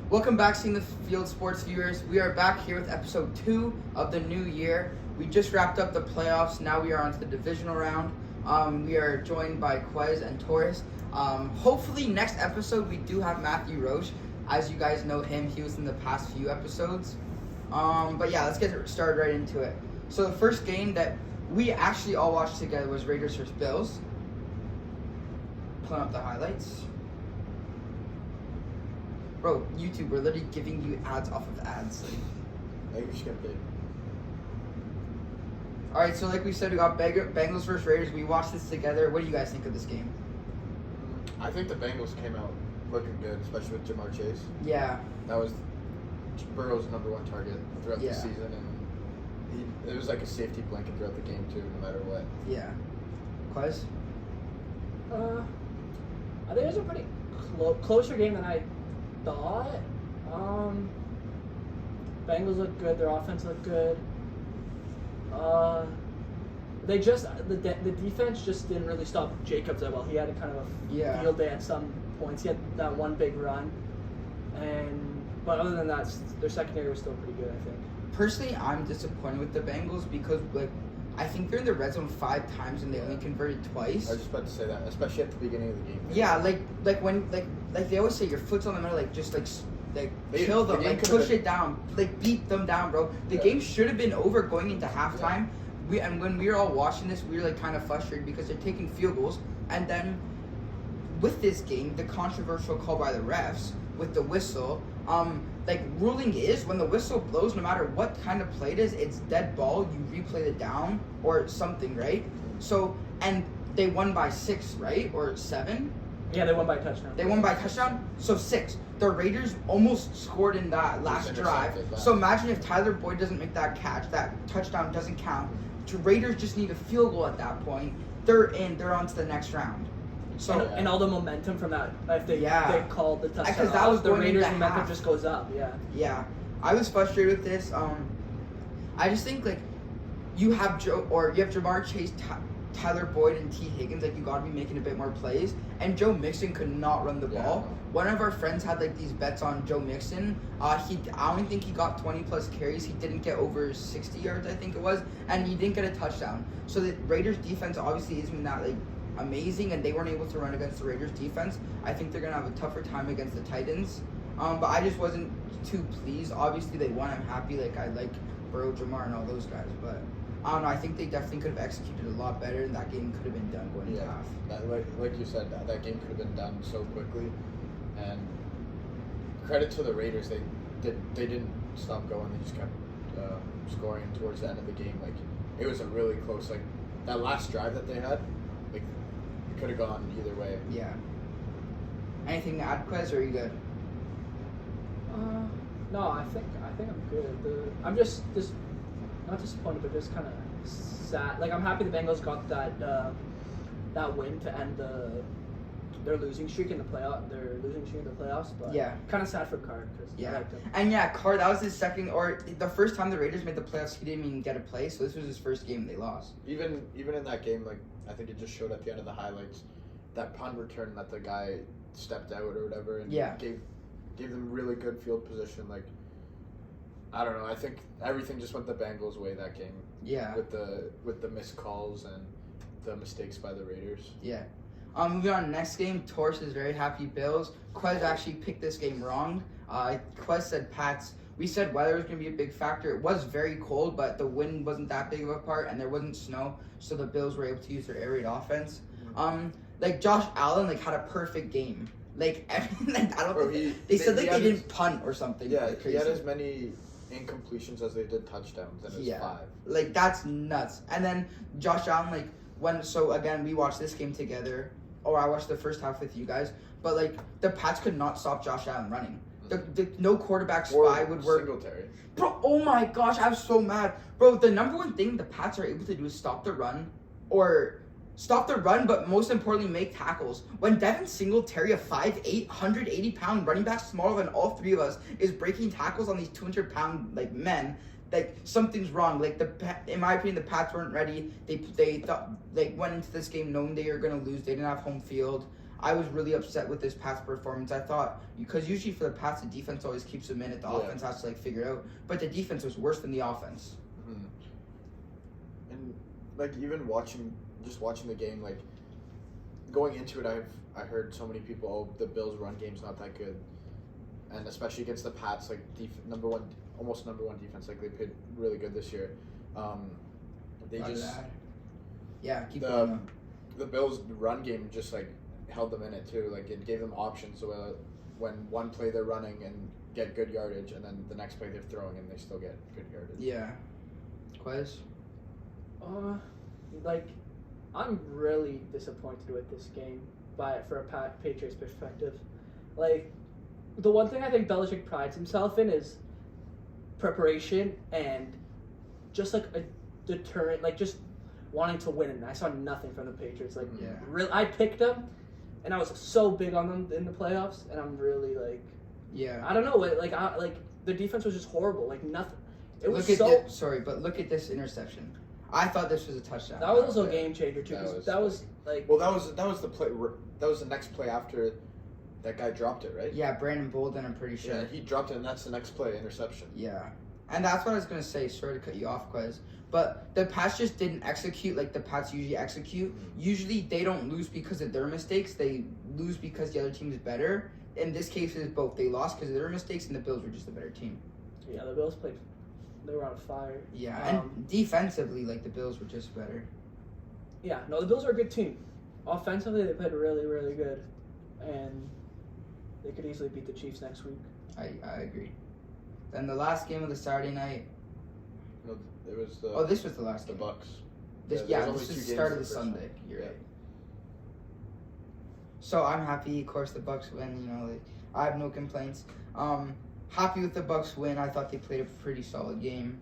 Welcome back, Seeing the Field sports viewers. We are back here with episode 2 of the new year. We just wrapped up the playoffs. Now we are on to the divisional round. We are joined by Quez and Torres. Hopefully next episode we do have Matthew Roche. As you guys know him, he was in the past few episodes. But yeah, let's get started right into it. So the first game that we actually all watched together was Raiders vs. Bills. Pulling up the highlights. Bro, YouTube, we're literally giving you ads off of ads. I think we skipped it. Alright, so like we said, we got Bengals versus Raiders. We watched this together. What do you guys think of this game? I think the Bengals came out looking good, especially with Jamar Chase. Yeah. That was Burrow's #1 target throughout the season, and it was like a safety blanket throughout the game too, no matter what. Yeah. Quez? I think it was a pretty closer game than I thought. Bengals look good. Their offense looked good. The defense just didn't really stop Jacobs that well. He had a kind of a field day at some points. He had that one big run, but other than that, their secondary was still pretty good, I think. Personally, I'm disappointed with the Bengals because I think they're in the red zone 5 times and they only converted twice. I was just about to say that, especially at the beginning of the game. Yeah, when they always say your foot's on the middle, just kill them, push it down, beat them down, bro. The game should have been over going into halftime. Yeah. When we were all watching this, we were kind of frustrated because they're taking field goals. And then with this game, the controversial call by the refs with the whistle, ruling is when the whistle blows, no matter what kind of play it is, it's dead ball. You replay the down or something, right? So, and they won by 6, right, or 7. Yeah, they won by a touchdown. They won by a touchdown, so 6. The Raiders almost scored in that last drive. So imagine if Tyler Boyd doesn't make that catch, that touchdown doesn't count. The Raiders just need a field goal at that point. They're in. They're on to the next round. So and all the momentum from that, if they called the touchdown, because that was the Raiders' momentum half. just goes up. Yeah. Yeah, I was frustrated with this. I just think you have Jamar Chase, Tyler Boyd, and T. Higgins. You got to be making a bit more plays. And Joe Mixon could not run the ball. No. One of our friends had these bets on Joe Mixon. I don't think he got 20+ carries. He didn't get over 60 yards, I think it was, and he didn't get a touchdown. So the Raiders defense obviously isn't that amazing, and they weren't able to run against the Raiders defense. I think they're gonna have a tougher time against the Titans. But I just wasn't too pleased. Obviously they won. I'm happy. I like Burrow, Jamar, and all those guys. But I don't know. I think they definitely could have executed a lot better, and that game could have been done going into half. Like you said, that game could have been done so quickly. And credit to the Raiders, they didn't stop going. They just kept scoring towards the end of the game. It was a really close. That last drive that they had, it could have gone either way. Yeah. Anything to add, Quez, or are you good? No, I think I'm good. I'm just not disappointed, but just kind of sad. I'm happy the Bengals got that win to end their losing streak in the playoffs. But kind of sad for Carr because I liked him. And Carr, that was his second or the first time the Raiders made the playoffs. He didn't even get a play, so this was his first game they lost. Even in that game, I think it just showed at the end of the highlights that punt return that the guy stepped out or whatever and gave them really good field position. I don't know. I think everything just went the Bengals' way that game. Yeah. With the missed calls and the mistakes by the Raiders. Yeah. Moving on to the next game, Torres is very happy Bills. Quez actually picked this game wrong. Quez said Pats. We said weather was going to be a big factor. It was very cold, but the wind wasn't that big of a part, and there wasn't snow, so the Bills were able to use their air raid offense. Josh Allen had a perfect game. Everything. I don't think they said they didn't punt or something. Yeah, he had as many incompletions as they did touchdowns, and it was 5. That's nuts. And then Josh Allen, again, we watched this game together. Or I watched the first half with you guys, but the Pats could not stop Josh Allen running. The no quarterback spy would work. Singletary. Bro, oh my gosh, I was so mad. Bro, the number one thing the Pats are able to do is stop the run, but most importantly, make tackles. When Devin Singletary, a 5'8", 180-pound running back, smaller than all 3 of us, is breaking tackles on these 200-pound men, something's wrong. In my opinion, the Pats weren't ready. They thought went into this game knowing they were gonna lose. They didn't have home field. I was really upset with this Pats performance. I thought, because usually for the Pats, the defense always keeps them in it. The offense has to, like, figure it out. But the defense was worse than the offense. Mm-hmm. And, like, even watching the game, like, going into it, I heard so many people, the Bills' run game's not that good. And especially against the Pats, like, almost number one defense. Like, they played really good this year. They Not just... bad. Yeah, keep going. The Bills' run game just, like, held them in it, too. Like, it gave them options when one play they're running and get good yardage, and then the next play they're throwing and they still get good yardage. Yeah. Quiz? Like, I'm really disappointed with this game for a Patriots perspective. Like, the one thing I think Belichick prides himself in is preparation and just, like, a deterrent, like, just wanting to win. And I saw nothing from the Patriots. Like, I picked them, and I was so big on them in the playoffs, and I'm really, like... Yeah. I don't know, like the defense was just horrible. Like, nothing. It was look at this interception. I thought this was a touchdown. That was also a game changer too. That was like. Well, that was the play. That was the next play after that guy dropped it, right? Yeah, Brandon Bolden. I'm pretty sure. Yeah, he dropped it, and that's the next play, interception. Yeah, and that's what I was gonna say. Sorry to cut you off, Quez. But the Pats just didn't execute like the Pats usually execute. Mm-hmm. Usually they don't lose because of their mistakes. They lose because the other team is better. In this case, it's both. They lost because of their mistakes, and the Bills were just a better team. Yeah, the Bills played. They were on fire. Yeah, and defensively, like, the Bills were just better. Yeah, no, the Bills are a good team. Offensively, they played really, really good, and they could easily beat the Chiefs next week. I agree. Then the last game of the Saturday night. No, it was the. Oh, this was the last game. The Bucks. This is the start of the Sunday. You're right. So I'm happy, of course, the Bucks win. You know, like, I have no complaints. Happy with the Bucks win. I thought they played a pretty solid game.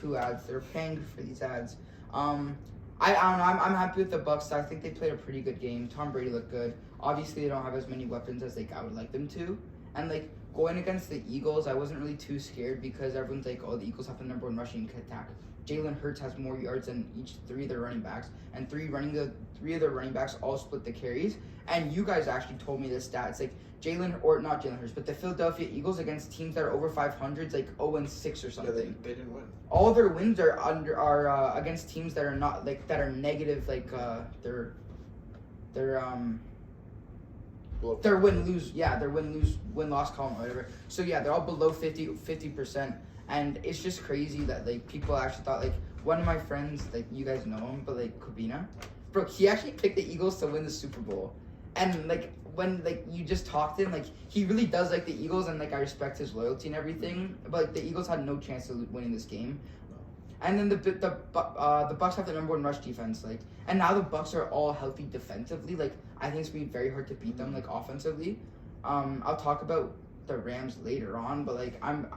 2 ads. They're paying for these ads. I don't know. I'm happy with the Bucks. I think they played a pretty good game. Tom Brady looked good. Obviously, they don't have as many weapons as I would like them to. And like going against the Eagles, I wasn't really too scared because everyone's like, oh, the Eagles have the number one rushing attack. Jalen Hurts has more yards than three of their running backs, and three of their running backs all split the carries. And you guys actually told me this stat. It's like not Jalen Hurts, but the Philadelphia Eagles against teams that are over 500, like 0-6 or something. Yeah, they didn't win. All their wins are against teams that are not like that are negative, like their win-loss column or whatever. So yeah, they're all below 50%. And it's just crazy that, like, people actually thought, like, one of my friends, like, you guys know him, but, like, Kubina, bro, he actually picked the Eagles to win the Super Bowl. And, like, when, like, you just talked to him, like, he really does like the Eagles, and, like, I respect his loyalty and everything. But, like, the Eagles had no chance of winning this game. And then the Bucks have the number one rush defense, like, and now the Bucks are all healthy defensively. Like, I think it's gonna be very hard to beat them, like, offensively. I'll talk about the Rams later on, but, like, I'm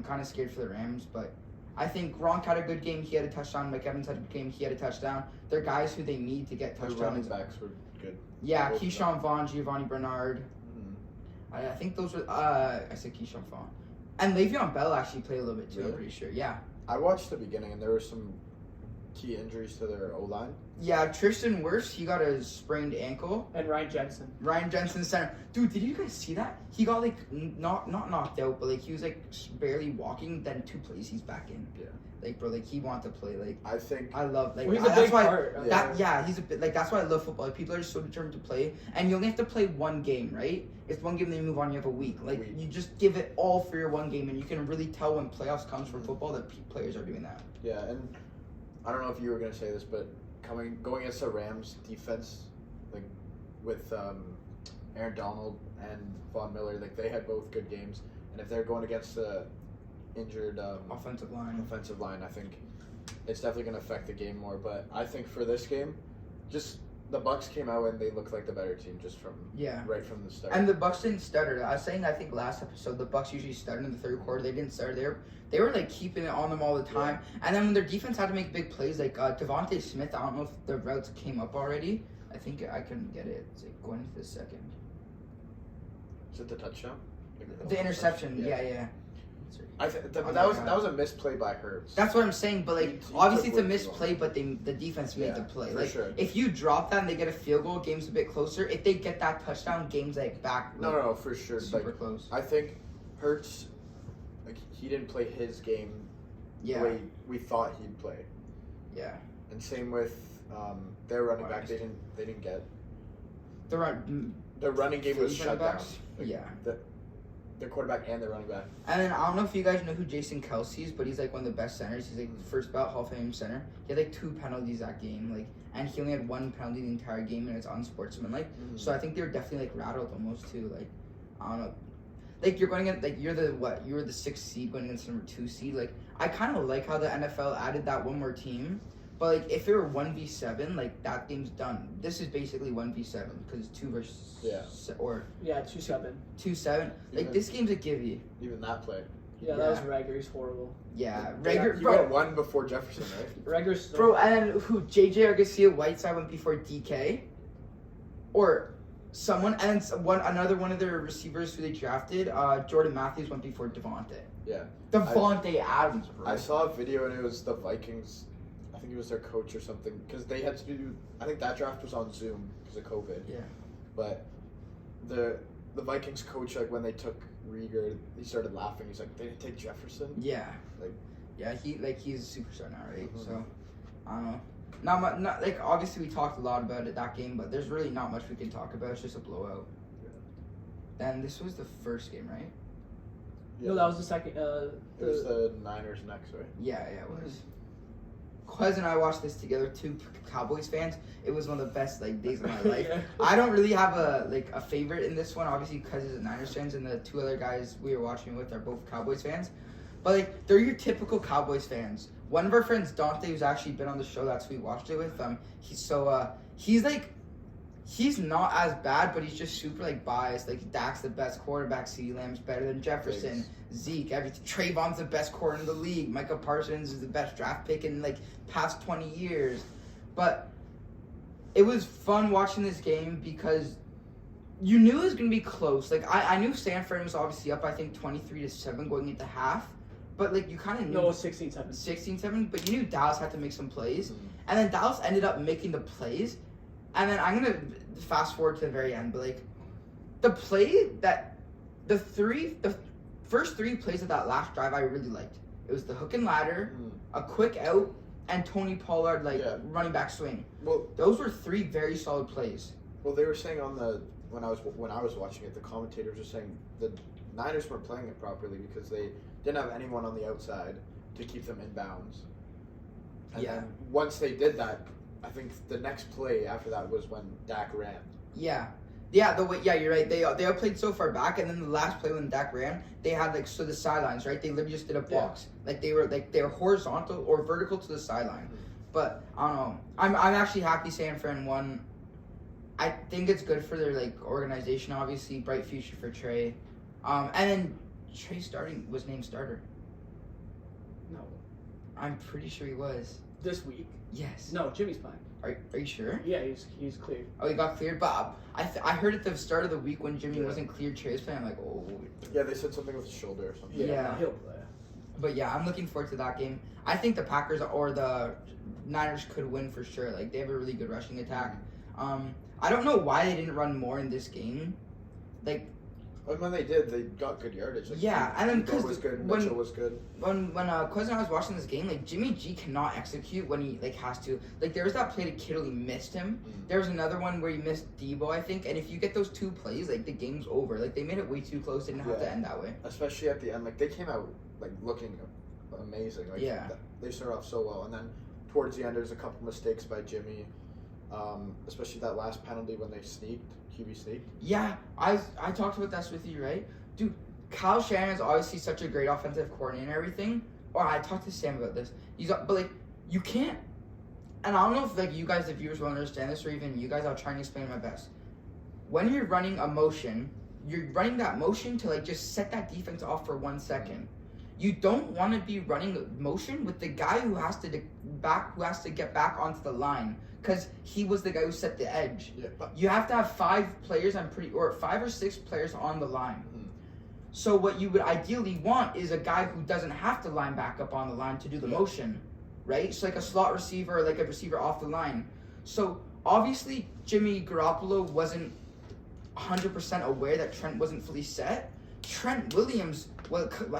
kind of scared for the Rams, but I think Gronk had a good game. He had a touchdown. Mike Evans had a good game. He had a touchdown. They're guys who they need to get touchdowns. The running backs were good. Yeah, Keyshawn Vaughn, Giovanni Bernard. Mm-hmm. I think those were. I said Keyshawn Vaughn, and Le'Veon Bell actually played a little bit too. Really? I'm pretty sure. Yeah. I watched the beginning, and there were some key injuries to their O-line. Yeah, Tristan Wirfs, he got a sprained ankle. And Ryan Jensen, center. Dude, did you guys see that? He got, like, not knocked out, but, like, he was, like, barely walking. Then 2 plays, he's back in. Yeah. Like, bro, like, he wanted to play. Like, I love, like, well, he's a big part. He's a bit, like, that's why I love football. Like, people are just so determined to play. And you only have to play 1 game, right? It's 1 game, then you move on, you have a week. Like, you just give it all for your 1 game, and you can really tell when playoffs comes for football that players are doing that. Yeah, and I don't know if you were going to say this, but going against the Rams defense, like with Aaron Donald and Von Miller, like they had both good games, and if they're going against the injured offensive line, I think it's definitely going to affect the game more. But I think for this game, just the Bucks came out and they looked like the better team just from right from the start. And the Bucks didn't stutter. I was saying, I think last episode, the Bucks usually stuttered in the third quarter. They didn't stutter. They were like keeping it on them all the time. Yeah. And then when their defense had to make big plays, like Devontae Smith, I don't know if the routes came up already. I think I couldn't get it. It's like going into the second. Is it the touchdown? The interception, yeah. answer. That was a misplay by Hurts. That's what I'm saying, but like He obviously took it's a way too misplay, long. but the defense made the play. for Like sure. if you drop that and they get a field goal, game's a bit closer. If they get that touchdown, game's like back. Like, No, for sure. super Like, close. I think Hurts, like he didn't play his game the Yeah, way we thought he'd play. yeah. And same with their running back. Wise. They didn't get. The run. Their running game was Philly's shut running down. backs? Like, Yeah. Their quarterback and their running back. And then I don't know if you guys know who Jason Kelsey is, but he's like one of the best centers. He's like the first ballot Hall of Fame center. He had like 2 penalties that game, like, and he only had 1 penalty the entire game, and it's unsportsmanlike. So I think they were definitely like rattled almost too. Like, I don't know. Like you're going against, like you're the 6th seed going against number 2 seed. Like I kind of like how the NFL added that one more team. But like if it were 1v7, like that game's done. This is basically 1v7 because it's 2 versus or 2-7. 2-7. Like this game's a givey. Even that play. Yeah, that was Rager. He's horrible. Yeah, He went 1 before Jefferson, right? Rager's Bro, and then who? JJ Arcega Whiteside went before DK, or someone, and then another one of their receivers who they drafted, Jordan Matthews went before Devontae. Yeah. Devontae Adams, bro. I saw a video and it was the Vikings. I think it was their coach or something because they had to do. I think that draft was on Zoom because of COVID. Yeah. But the Vikings coach, like when they took Rieger, he started laughing. He's like, "They didn't take Jefferson." Yeah. Like. Yeah, he's a superstar now, right? Mhm. So, I don't know. Not like obviously we talked a lot about that game, but there's really not much we can talk about. It's just a blowout. Yeah. Then this was the first game, right? No, that was the second. It was the Niners next, right? Yeah, it was. Quez and I watched this together, 2 Cowboys fans. It was one of the best like days of my life. Yeah. I don't really have a favorite in this one. Obviously, Quez is a Niners fans, and the 2 other guys we were watching with are both Cowboys fans. But like, they're your typical Cowboys fans. One of our friends, Dante, who's actually been on the show, that's who we watched it with. He's not as bad, but he's just super like biased. Like Dak's the best quarterback, CeeDee Lamb's better than Jefferson, Zeke, everything. Trayvon's the best corner in the league. Micah Parsons is the best draft pick in like past 20 years. But it was fun watching this game because you knew it was gonna be close. Like I knew San Fran was obviously up, I think 23-7 going into half. But like you kind of knew. No, it was 16-7. 16-7, but you knew Dallas had to make some plays, Mm-hmm. and then Dallas ended up making the plays, and then I'm gonna fast forward to the very end, but like the play that the first 3 plays of that last drive I really liked. It was the hook and ladder, a quick out, and Tony Pollard running back swing. Well, those were 3 very solid plays. Well, they were saying when I was watching it, the commentators were saying the Niners weren't playing it properly because they didn't have anyone on the outside to keep them in bounds. And then once they did that, I think the next play after that was when Dak ran. Yeah. Yeah, you're right. They all played so far back, and then the last play when Dak ran, they had the sidelines, right? They literally just did a box. Yeah. They were horizontal or vertical to the sideline. Mm-hmm. But I don't know. I'm actually happy San Fran won. I think it's good for their organization. Obviously, bright future for Trey. And then Trey was named starter. No. I'm pretty sure he was. This week? Yes. No, Jimmy's fine. Are you sure? Yeah, he's cleared. Oh, he got cleared? But I heard at the start of the week when Jimmy wasn't cleared, Trey was playing. I'm like, oh. Yeah, they said something with his shoulder or something. Yeah. He'll play. But yeah, I'm looking forward to that game. I think the Packers or the Niners could win for sure. Like, they have a really good rushing attack. I don't know why they didn't run more in this game. Like, when they did, they got good yardage. Like, yeah, and then because was good, Mitchell was good. When Quez and I was watching this game, like Jimmy G cannot execute when he has to. Like there was that play to Kittle, he missed him. There was another one where he missed Debo, I think. And if you get those 2 plays, like the game's over. Like they made it way too close. Didn't have to end that way. Especially at the end, like they came out looking amazing. Like they started off so well, and then towards the end, there's a couple mistakes by Jimmy. Especially that last penalty when they QB sneaked. Yeah, I talked about this with you, right? Dude, Kyle Shanahan's obviously such a great offensive coordinator and everything. Or I talked to Sam about this. But you can't, and I don't know if you guys, the viewers, will understand this, or even you guys, I'll try and explain my best. When you're running a motion, you're running that motion to just set that defense off for 1 second. You don't want to be running motion with the guy who has to get back onto the line. Because he was the guy who set the edge. Yeah, you have to have 5 players, or 5 or 6 players on the line. So what you would ideally want is a guy who doesn't have to line back up on the line to do the motion, right? So like a slot receiver, like a receiver off the line. So obviously Jimmy Garoppolo wasn't 100% aware that Trent wasn't fully set. Trent Williams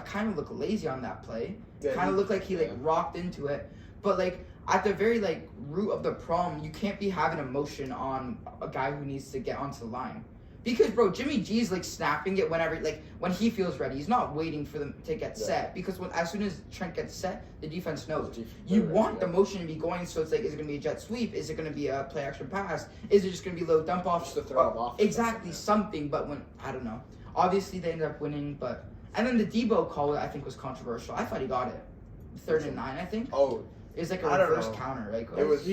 kind of looked lazy on that play. Yeah, Kind of looked like he rocked into it. But like at the very like root of the problem, you can't be having emotion on a guy who needs to get onto the line. Because bro, Jimmy G's like snapping it whenever when he feels ready. He's not waiting for them to get set, because as soon as Trent gets set, the defense knows. You want the motion to be going, so it's like, is it gonna be a jet sweep? Is it gonna be a play action pass? Is it just gonna be low dump off? Just to throw him off. Exactly, something. But when I don't know. Obviously they ended up winning, but and then the Debo call I think was controversial. I thought he got it. 3rd and 9, I think. Oh, it was like a reverse counter, right? It was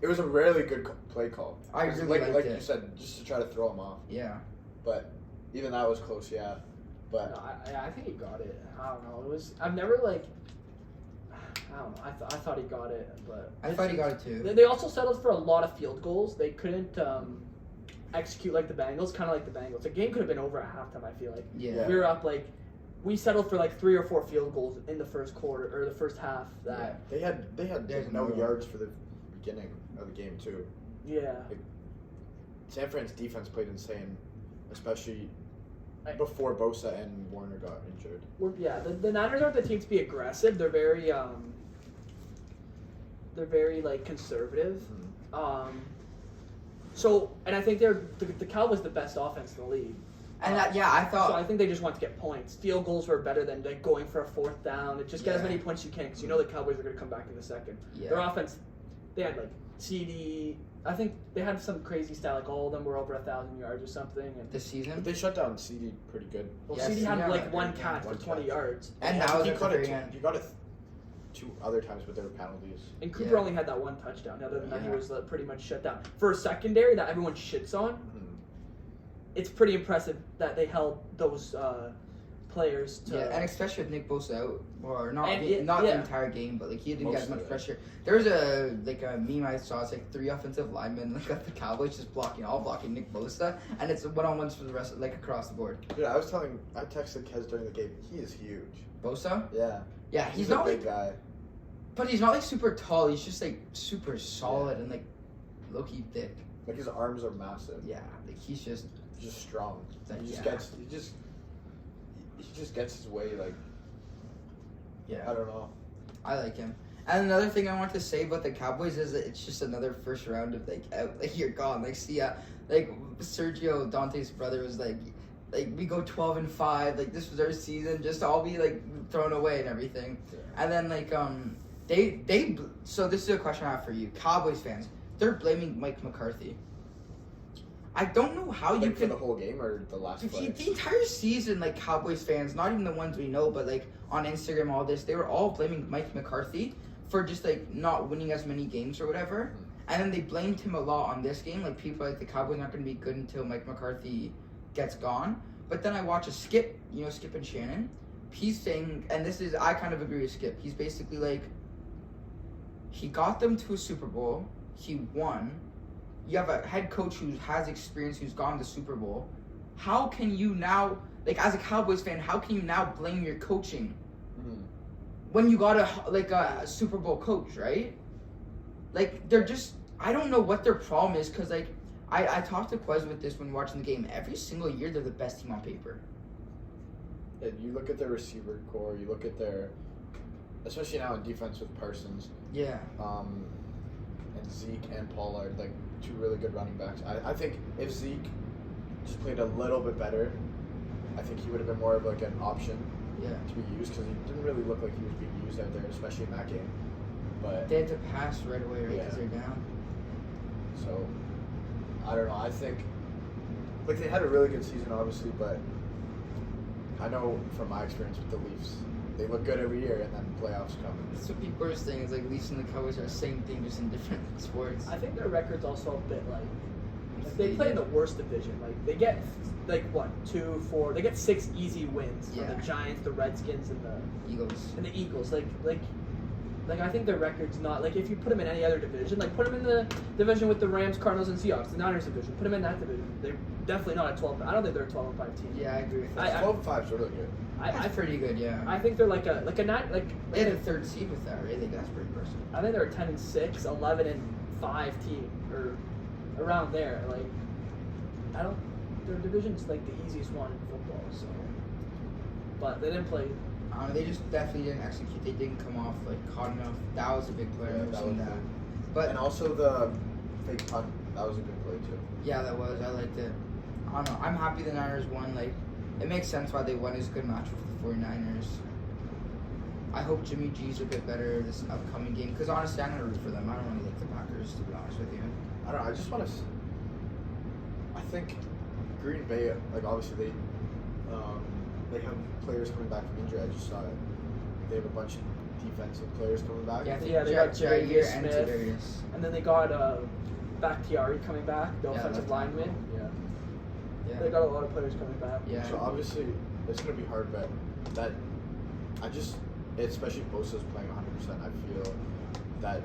It was a really good play call. I really liked it. You said, just to try to throw him off. Yeah. But even that was close, yeah. But no, I think he got it. I don't know. I've never like. I don't know. I thought he got it, but I thought he got it too. They also settled for a lot of field goals. They couldn't execute like the Bengals, kind of like the Bengals. The game could have been over at halftime. I feel like. Yeah. We were up we settled for like 3 or 4 field goals in the first quarter or the first half. That they had no yards for the beginning of the game too. Yeah. San Fran's defense played insane, especially before Bosa and Warner got injured. The Niners aren't the team to be aggressive. They're very like conservative. So, and I think the Cowboys the best offense in the league. And I thought. So I think they just want to get points. Field goals were better than like going for a 4th down. Just get as many points as you can, because you know the Cowboys are going to come back in the second. Yeah. Their offense, they had like CD. I think they had some crazy stat, like all of them were over 1,000 yards or something. And this season, but they shut down CD pretty good. Well, CD had like one catch for 20 yards, and that was he got it 2 other times, but there were penalties. And Cooper only had that one touchdown. Other than that, he was pretty much shut down. For a secondary that everyone shits on, it's pretty impressive that they held those players to... and especially with Nick Bosa out, or not the entire game, but like he didn't get as much pressure. There was a meme I saw. It's like 3 offensive linemen at the Cowboys just blocking Nick Bosa, and it's 1-on-1s for the rest of, across the board. Dude, I texted Kez during the game. He is huge. Bosa? Yeah, he's a not big guy. But he's not super tall. He's just super solid and low-key thick. His arms are massive. Yeah, he's just strong. He just gets his way. I don't know. I like him. And another thing I want to say about the Cowboys is that it's just another first round of out. You're gone. Sergio Dante's brother was we go 12-5. This was our season. Just all be thrown away and everything. Yeah. And then they. So this is a question I have for you, Cowboys fans. They're blaming Mike McCarthy. I don't know how you for the whole game or the last play? The entire season, Cowboys fans, not even the ones we know, but on Instagram, all this, they were all blaming Mike McCarthy for just not winning as many games or whatever. And then they blamed him a lot on this game. People the Cowboys not going to be good until Mike McCarthy gets gone. But then I watch a Skip, Skip and Shannon. He's saying, and I kind of agree with Skip. He's basically he got them to a Super Bowl. He won. You have a head coach who has experience, who's gone to Super Bowl. How can you now, as a Cowboys fan, how can you now blame your coaching when you got a Super Bowl coach, right? They're just, I don't know what their problem is, because I talked to Quez with this when watching the game. Every single year, they're the best team on paper. Yeah, you look at their receiver core, you look at their, especially now in defense with Parsons. Yeah. And Zeke and Pollard, 2 really good running backs. I think if Zeke just played a little bit better, I think he would have been more of an option to be used, because he didn't really look like he was being used out there, especially in that game. But they had to pass right away, right? Because they're down. So, I don't know. I think they had a really good season, obviously, but I know from my experience with the Leafs, they look good every year, and then playoffs come. That's what people are saying. Is Leafs and the Cowboys are the same thing, just in different sports. I think their record's also a bit they play in the worst division. They get 2, 4. They get 6 easy wins from the Giants, the Redskins, and the Eagles. And the Eagles. Like, I think their record's not like if you put them in any other division, like put them in the division with the Rams, Cardinals, and Seahawks, the Niners division. Put them in that division. They're definitely not a 12. I don't think they're a 12-5 team. Yeah, I agree with that. 12-5's really good. That's pretty good, yeah. I think they're like a nine like. They had a third seed with that, right? I think that's pretty impressive. I think they're a 10-6, 11-5 team or around there. Like, I don't. Their division's like the easiest one in football, so. But they didn't play. They just definitely didn't execute. They didn't come off like hot enough. That was a big play. Yeah, I've that seen was that. big. But And also the fake punt, that was a good play too. yeah, that was. I liked it. I don't know. I'm happy the Niners won. Like, it makes sense why they won. It's a good matchup for the 49ers. I hope Jimmy G's a bit better this upcoming game because honestly, I'm gonna root for them. I don't really like the Packers, to be honest with you. I don't know, I just want to. I think Green Bay, like obviously they have players coming back from injury. I just saw it. They have a bunch of defensive players coming back. Yeah, I think They got Jair Jair and Smith, Tadarius. and then they got Bakhtiari coming back, the Yeah, offensive left lineman. Yeah, Yeah. they got a lot of players coming back. Yeah. So obviously it's gonna be hard, but that especially Bosa's playing 100%. I feel that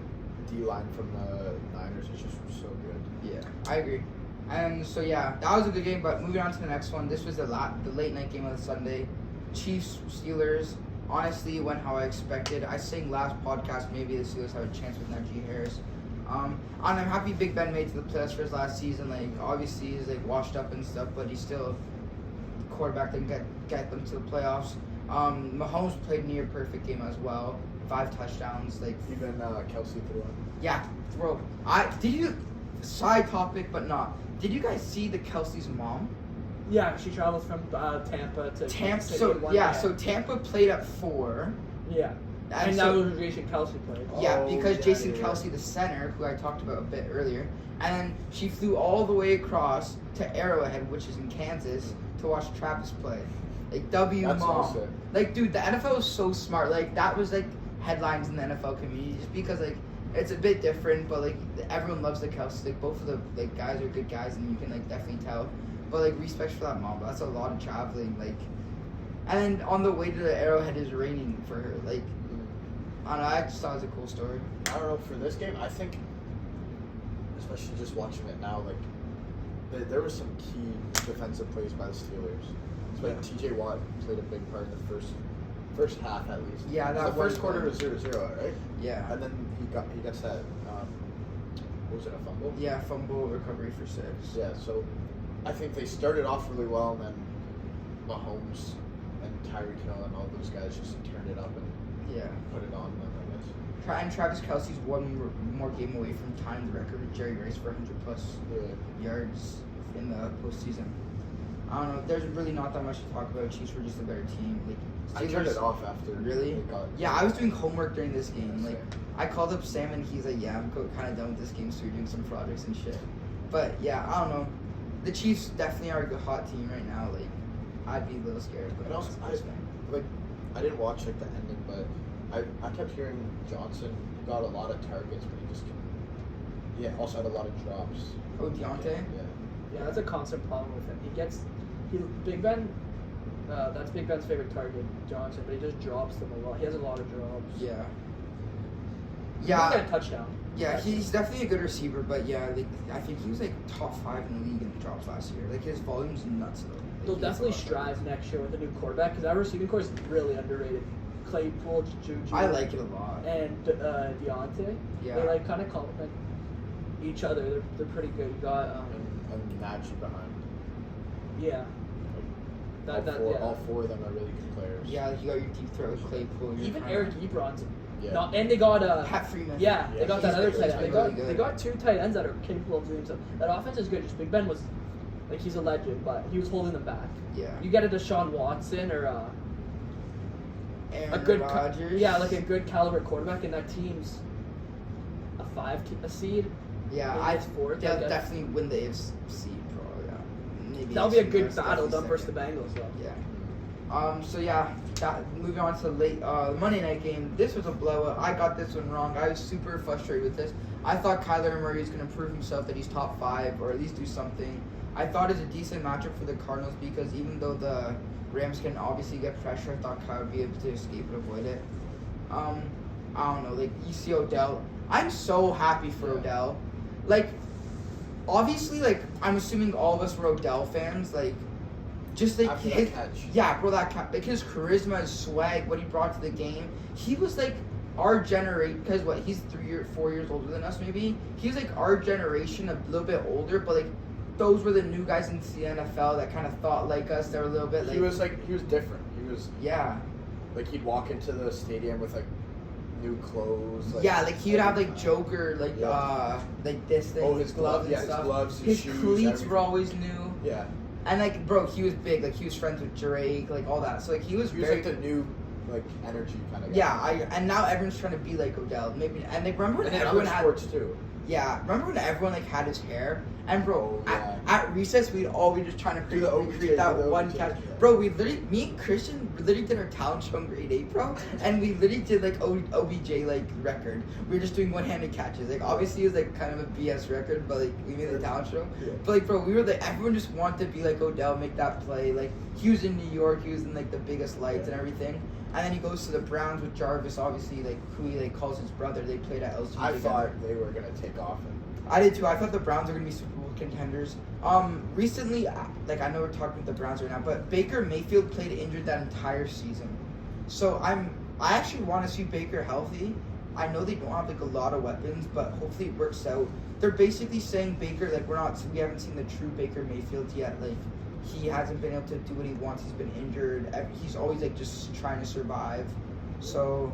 D line from the Niners is just so good. Yeah, I agree. And so yeah, that was a good game. But moving on to the next one, this was the late night game of the Sunday, Chiefs Steelers. Honestly, went how I expected. I saying last podcast maybe the Steelers have a chance with Najee Harris. And I'm happy Big Ben made it to the playoffs for his last season. Like obviously he's like washed up and stuff, but he's still the quarterback that can get them to the playoffs. Mahomes played near perfect game as well. 5 touchdowns. Like Even Kelsey threw one. yeah, bro. Side topic, but not. Did you guys see the Kelsey's mom? Yeah, she travels from Tampa to Tampa. City So in one yeah, day. so Tampa played at 4. Yeah, and that was Jason Kelsey played. Yeah, Oh, because yeah, Jason yeah. Kelsey, the center, who I talked about a bit earlier, and then she flew all the way across to Arrowhead, which is in Kansas, to watch Travis play. Like W That's mom. so sick. Like dude, the NFL is so smart. Like that was like headlines in the NFL community just because like it's a bit different, but like everyone loves the Kelsey. Like both of the like guys are good guys, and you can like definitely tell. But like respect for that mom. That's a lot of traveling. Like, and then on the way to the Arrowhead is raining for her. Like, I don't know. I just thought it was a cool story. I don't know, for this game, I think, especially just watching it now, like, there was some key defensive plays by the Steelers. So, like, T.J. Watt played a big part in the first half, at least. Yeah, that the first was quarter one. was 0-0, right? Yeah. And then he gets that, what was it, a fumble? Yeah, fumble recovery for 6. Yeah, so I think they started off really well, and then Mahomes and Tyreek Hill and all those guys just turned it up and Yeah. put it on them, I guess. And Travis Kelsey's one more game away from tying the record with Jerry Rice for 100+ Yeah. yards in the postseason. I don't know. There's really not that much to talk about. Chiefs were just a better team. Like I turned it off after. Really? they got- Yeah, I was doing homework during this game. Like, I called up Sam and he's like, "Yeah, I'm kind of done with this game, so we're doing some projects and shit." But yeah, I don't know. The Chiefs definitely are a good hot team right now. Like, I'd be a little scared. But And also, I didn't watch like the ending, but I kept hearing Johnson got a lot of targets, but he just couldn't. Yeah, also had a lot of drops. Oh, Deontay? Yeah. Yeah, that's a constant problem with him. Big Ben. That's Big Ben's favorite target, Johnson, but he just drops them a lot. He has a lot of drops. Yeah. He Yeah. got a touchdown. Yeah, he's definitely a good receiver, but yeah, like I think he was like top 5 in the league in drops last year. Like his volume's nuts though. Like, They'll he has definitely a lot. strive next year with a new quarterback because that receiving core is really underrated. Claypool, Juju, I like it a lot. and Deontay. Yeah. They like kind of complement each other. They're pretty good. You got And Najee behind. yeah. All four of them are really good players. Yeah, like you got your deep throw with Claypool. your Even kind Eric of- Ebron's. Yeah. No, and they got Pat Freeman. Yeah, they Yeah, got that he's other been- tight he's end. They been got really good. they got 2 tight ends that are capable of doing something. That offense is good. Just Big Ben was like he's a legend, but he was holding them back. Yeah. You get a Deshaun Watson or Aaron a good Rodgers. like a good caliber quarterback, and that team's a seed. Yeah, maybe I it's fourth, they'll I guess. definitely win the AFC probably. Yeah. Maybe That'll be a AFC good North, battle, definitely them versus the second. Bengals, though. Yeah. So yeah, moving on to the late Monday night game. This was a blowout. I got this one wrong. I was super frustrated with this. I thought Kyler Murray was going to prove himself that he's top 5 or at least do something. I thought it was a decent matchup for the Cardinals because even though the Rams can obviously get pressure, I thought Kyler would be able to escape and avoid it. I don't know, like you see Odell. I'm so happy for Odell. Like, obviously, like I'm assuming all of us were Odell fans. Like, just like After that catch. Yeah, bro, like his charisma, his swag, what he brought to the game. He was like our generation, because what, he's 4 years older than us maybe. He was like our generation, a little bit older, but like those were the new guys into the NFL that kind of thought like us. They were a little bit like he was different. He was yeah. Like he'd walk into the stadium with like new clothes. Like, yeah, like he would have like Joker, like like this thing. Oh, his gloves, and stuff. his gloves, his shoes, cleats everything. were always new. Yeah. And like, bro, he was big. Like he was friends with Drake, like all that. So like he was very like the new like energy kind of guy. Yeah, and now everyone's trying to be like Odell. Maybe and like remember when and everyone other had sports too. Yeah, remember when everyone like had his hair? And bro, yeah. at recess we'd all be just trying to create that one catch. Bro, me and Christian literally did our talent show in grade 8, bro. And we literally did like OBJ like record. We were just doing one-handed catches. Like obviously it was like kind of a BS record, but like we made the talent show. Yeah. But like bro, we were like everyone just wanted to be like Odell, make that play. Like he was in New York, he was in like the biggest lights and everything. And then he goes to the Browns with Jarvis, obviously, like who he like calls his brother. They played at LSU. I together. thought they were gonna take off. I did too. I thought the Browns were gonna be Super Bowl contenders. Recently, like I know we're talking with the Browns right now, but Baker Mayfield played injured that entire season. So I actually want to see Baker healthy. I know they don't have like a lot of weapons, but hopefully it works out. They're basically saying Baker, like we haven't seen the true Baker Mayfield yet. Like he hasn't been able to do what he wants. He's been injured. He's always like just trying to survive. So.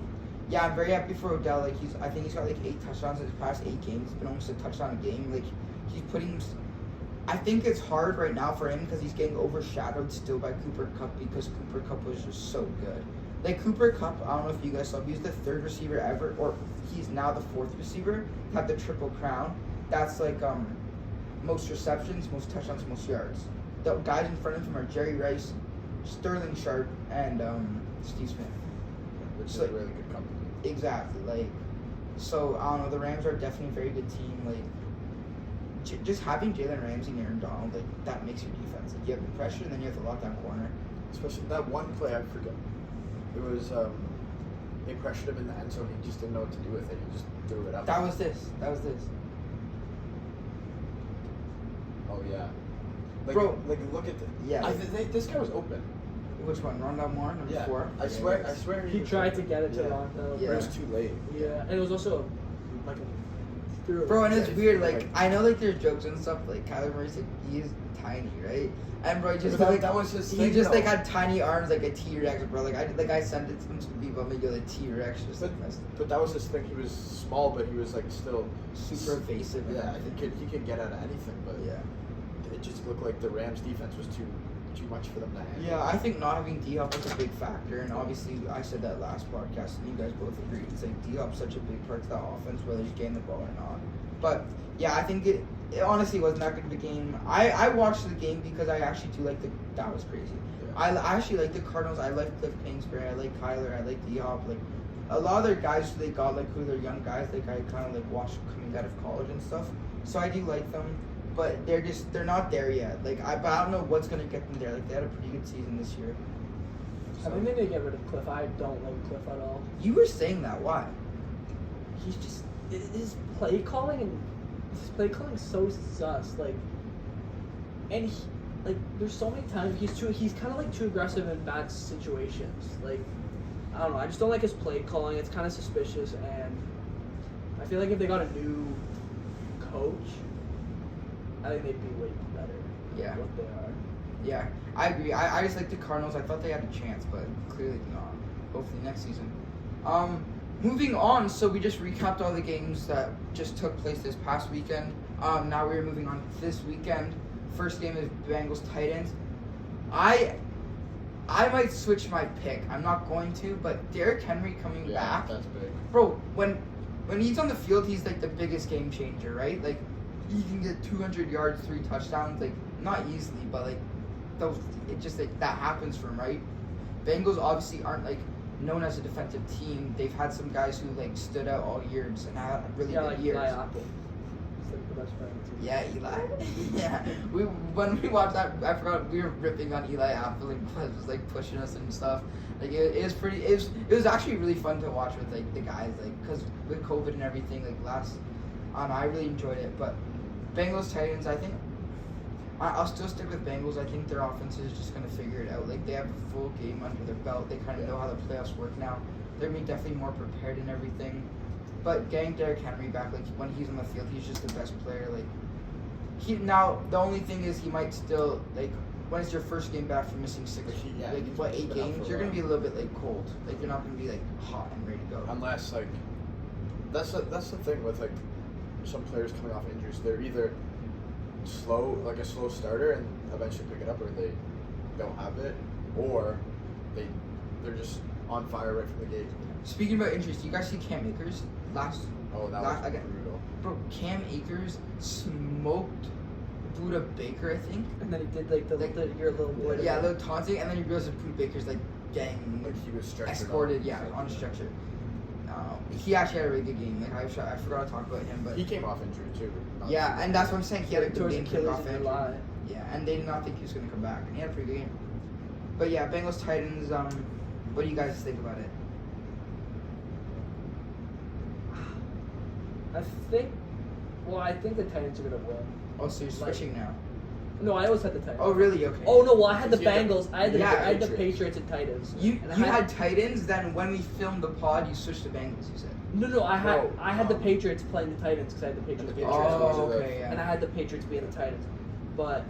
Yeah, I'm very happy for Odell. Like I think he's got like 8 touchdowns in his past 8 games. It's been almost a touchdown a game. Like he's putting. I think it's hard right now for him because he's getting overshadowed still by Cooper Kupp because Cooper Kupp was just so good. Like Cooper Kupp, I don't know if you guys saw, he's the 3rd receiver ever, or he's now the 4th receiver. Had the triple crown. That's like most receptions, most touchdowns, most yards. The guys in front of him are Jerry Rice, Sterling Sharp, and Steve Smith. Which is like, a really good company. Exactly, like, so, I don't know, the Rams are definitely a very good team, like, just having Jalen Ramsey and Aaron Donald, like, that makes your defense, like, you have the pressure, and then you have the lockdown corner. Especially that one play, I forget, it was, they pressured him in the end zone, he just didn't know what to do with it, he just threw it up. That was this. Oh, yeah. Like, Bro. Like, look at this guy was open. Which one? Rondell Moore, number 4? I swear he tried to get it to Rondell. Yeah. It was too late. Yeah, and it was also like a Bro, and it's weird, like, I know, like, there's jokes and stuff, like, Kyler Murray's, like, he's tiny, right? And, bro, just, like, that was his he thing, just, though. like, had tiny arms, like a T-Rex, bro, like, I sent it to him to people, I'm like, yo, the T-Rex, just, like, But that was his thing, he was small, but he was, like, still super evasive. Yeah, he could get out of anything, but yeah. It just looked like the Rams' defense was too much for them to handle. Yeah, I think not having D-Hop was a big factor, and obviously I said that last podcast, and you guys both agreed. It's like D-Hop's such a big part to that offense, whether he's getting the ball or not. But yeah, I think it honestly wasn't that good of a game. I watched the game because I actually do like that was crazy. Yeah. I actually like the Cardinals. I like Cliff Kingsbury. I like Kyler. I like D-Hop. Like a lot of their guys who they got, like who they're young guys, like I kind of like watched coming out of college and stuff. So I do like them. But they're not there yet. Like but I don't know what's gonna get them there. Like they had a pretty good season this year. So. I think they need to get rid of Cliff. I don't like Cliff at all. You were saying that. Why? He's just his play calling so sus. Like, and there's so many times he's kind of like too aggressive in bad situations. Like I don't know. I just don't like his play calling. It's kind of suspicious, and I feel like if they got a new coach, I think they'd be way better than what they are. Yeah, I agree. I just like the Cardinals. I thought they had a chance, but clearly not. Hopefully next season. Moving on, so we just recapped all the games that just took place this past weekend. Now we're moving on to this weekend. First game is Bengals Titans. I might switch my pick. I'm not going to, but Derrick Henry coming back. That's big. Bro, when he's on the field, he's like the biggest game changer, right? Like, he can get 200 yards, 3 touchdowns, like, not easily, but, like, it just, like, that happens for him, right? Bengals obviously aren't, like, known as a defensive team. They've had some guys who, like, stood out all years and had really good years. like the best friend. Yeah, Eli. Yeah, when we watched that, I forgot we were ripping on Eli after like was like pushing us and stuff. Like it was pretty. It was actually really fun to watch with like the guys, like because with COVID and everything, like I really enjoyed it. But Bengals Titans, I think I'll still stick with Bengals. I think their offense is just gonna figure it out. Like they have a full game under their belt. They kind of know how the playoffs work now. They're definitely more prepared and everything. But getting Derrick Henry back, like when he's on the field, he's just the best player. Like the only thing is he might still like when it's your first game back from missing 8 games, you're gonna be a little bit like cold. Like you're not gonna be like hot and ready to go. Unless like that's the thing with like some players coming off injuries. They're either a slow starter and eventually pick it up, or they don't have it, or they're just on fire right from the gate. Speaking about injuries, do you guys see Cam Akers last? Oh, that was brutal. Bro, Cam Akers smoked Buda Baker, I think. And then he did your little boy. Yeah, little taunting, and then he realized that Buda Baker's like getting like he was escorted, on a stretcher. He actually had a really good game. Like I forgot to talk about him, but he came off injury too. Yeah, and that's what I'm saying. He had a good game Achilles off injury. Yeah, and they did not think he was going to come back, and he had a pretty good game. But yeah, Bengals Titans. What do you guys think about it? I think the Titans are gonna win. Oh, so you're switching now? No, I always had the Titans. Oh, really? Okay. Oh no, well I had the Bengals. I Yeah, had the Patriots and Titans. You had Titans. Then when we filmed the pod, you switched to Bengals. You said. No, I had the Patriots playing the Titans because I had the Patriots. Oh, okay, yeah. And I had the Patriots being the Titans. But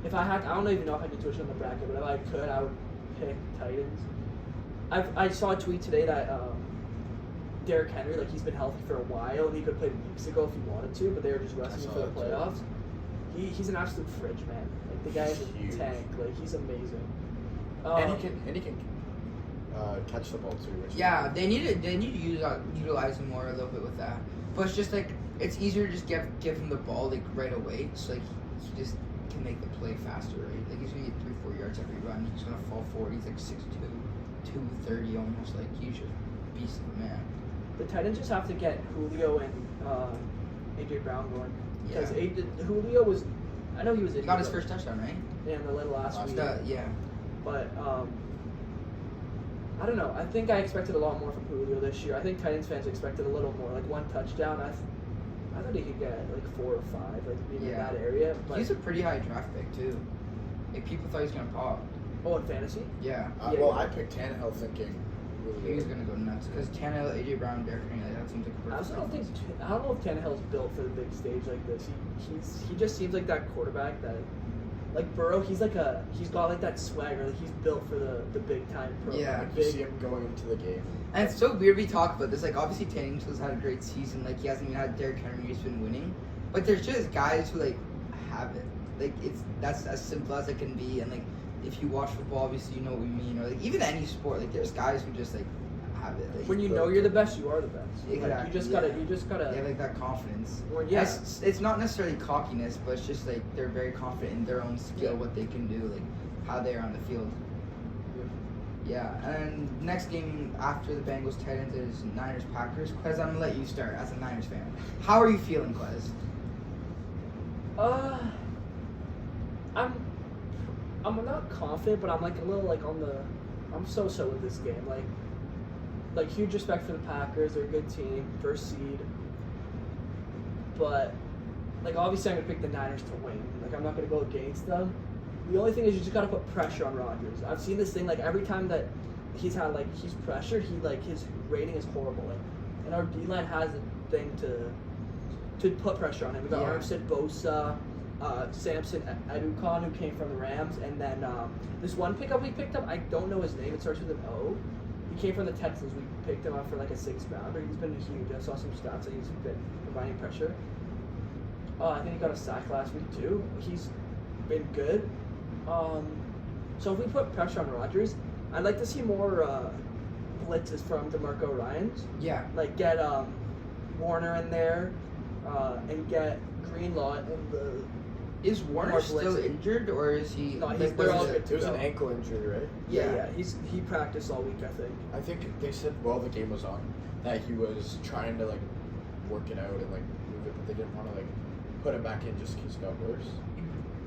if I don't even know if I could switch on the bracket, but if I could, I would pick Titans. I saw a tweet today that Derrick Henry, like he's been healthy for a while, and he could have played weeks ago if he wanted to, but they were just resting him for the playoffs. He's an absolute fridge, man. Like the guy is a tank. Like he's amazing. And he can catch the ball too. Yeah, they need to utilize him more a little bit with that. But it's just like it's easier to just give him the ball like right away, so like he just can make the play faster, right? Like he's gonna get 3-4 yards every run. He's gonna fall forward. He's like 6'2", 230 almost. Like he's just a beast of a man. The Titans just have to get Julio and AJ Brown going. Because Julio was, I know he was. He got his first touchdown, right? Yeah, in the last week. Yeah. But I don't know. I think I expected a lot more from Julio this year. I think Titans fans expected a little more, like one touchdown. I thought he could get like 4 or 5, like maybe in that area. But he's a pretty high draft pick too. Like people thought he was gonna pop. Oh, in fantasy? Yeah. I picked Tannehill thinking he was gonna go nuts because Tannehill, AJ Brown, Derrick Henry, that seems like a perfect. I don't know if Tannehill's built for the big stage like this. He just seems like that quarterback that, like Burrow. He's got like that swagger. Like he's built for the big time pro. Yeah. You see him going into the game. And it's so weird we talk about this. Like obviously Tannehill's had a great season. Like he hasn't even had Derrick Henry who's been winning, but there's just guys who like have it. Like that's as simple as it can be. And like if you watch football, obviously you know what we mean. Or like even any sport, like there's guys who just like have it. Like, when you know you're the best, you are the best. Exactly. Like, you just gotta. Yeah, like that confidence. Yeah. It's not necessarily cockiness, but it's just like they're very confident in their own skill, what they can do, like how they are on the field. Yeah, and next game after the Bengals Titans is Niners Packers. Quez, I'm gonna let you start as a Niners fan. How are you feeling, Quez? I'm not confident, but I'm like a little like I'm so-so with this game. Like huge respect for the Packers. They're a good team, first seed. But like obviously I'm gonna pick the Niners to win. Like I'm not gonna go against them. The only thing is you just gotta put pressure on Rodgers. I've seen this thing like every time that he's pressured, his rating is horrible. Like, and our D-line has a thing to put pressure on him. We got Armstead, Bosa, Samson Adukon, who came from the Rams, and then this one pickup we picked up, I don't know his name, it starts with an O. He came from the Texans. We picked him up for like a 6-pounder. He's been huge. I saw some stats that he's been providing pressure. I think he got a sack last week too. He's been good. So if we put pressure on Rodgers, I'd like to see more blitzes from DeMarco Ryans. Yeah. Like get Warner in there, and get Greenlaw in the. Is Warner still injured, or is he? No, they're all good to go. It was an ankle injury, right? Yeah. He practiced all week, I think. I think they said while the game was on that he was trying to like work it out and like move good, but they didn't want to like put him back in just in case it got worse.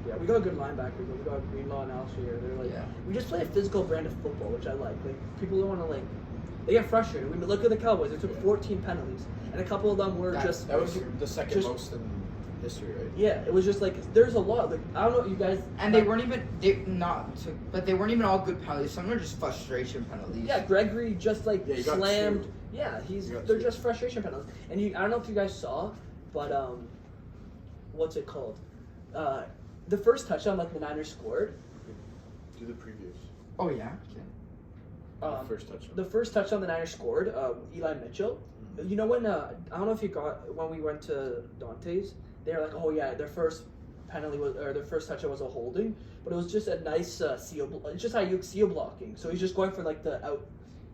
Yeah, we got good linebackers. We got Greenlaw and Alshire. They're like, we just play a physical brand of football, which I like. Like people don't want to like, they get frustrated. We look at the Cowboys. They took 14 penalties, and a couple of them were that was the second most in history, right? Yeah, it was just like there's a lot. Like I don't know, you guys. And they weren't even all good penalties. Some were just frustration penalties. Yeah, Gregory just like slammed. Two. Yeah, they're just frustration penalties. And I don't know if you guys saw, but what's it called? The first touchdown like the Niners scored. Do the previews. Oh yeah. Okay. First touchdown. The first touchdown the Niners scored, Eli Mitchell. Mm-hmm. You know when I don't know if you got when we went to Dante's, they were like, oh yeah, their first penalty was or their first touchdown was a holding, but it was just a nice seal. It's just Ayuk seal blocking. So he's just going for like the out.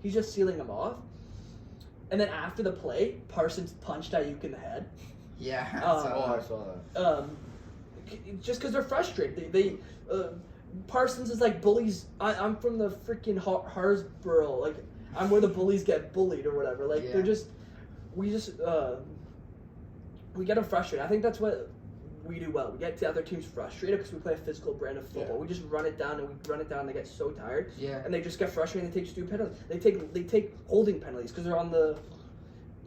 He's just sealing him off. And then after the play, Parsons punched Ayuk in the head. Yeah. I saw that. Just because they're frustrated. They Parsons is like bullies. I'm from the freaking Harsboro. Like I'm where the bullies get bullied or whatever. Like they're just we get them frustrated. I think that's what we do well. We get the other teams frustrated because we play a physical brand of football. We just run it down and they get so tired. Yeah. And they just get frustrated and they take stupid penalties. They take holding penalties because they're on the,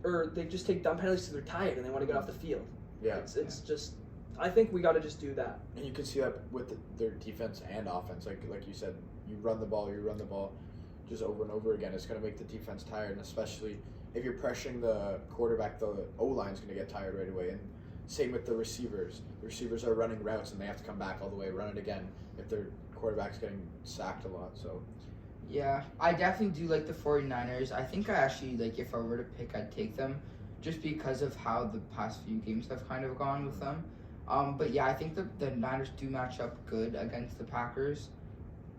or they just take dumb penalties because they're tired and they want to get off the field. Yeah. It's just. I think we got to just do that. And you can see that with their defense and offense. Like you said, you run the ball just over and over again. It's going to make the defense tired, and especially if you're pressuring the quarterback, the O-line's going to get tired right away. And same with the receivers. The receivers are running routes, and they have to come back all the way, run it again if their quarterback's getting sacked a lot. So, yeah, I definitely do like the 49ers. I think I actually, like, if I were to pick, I'd take them just because of how the past few games have kind of gone with them. But yeah, I think the Niners do match up good against the Packers.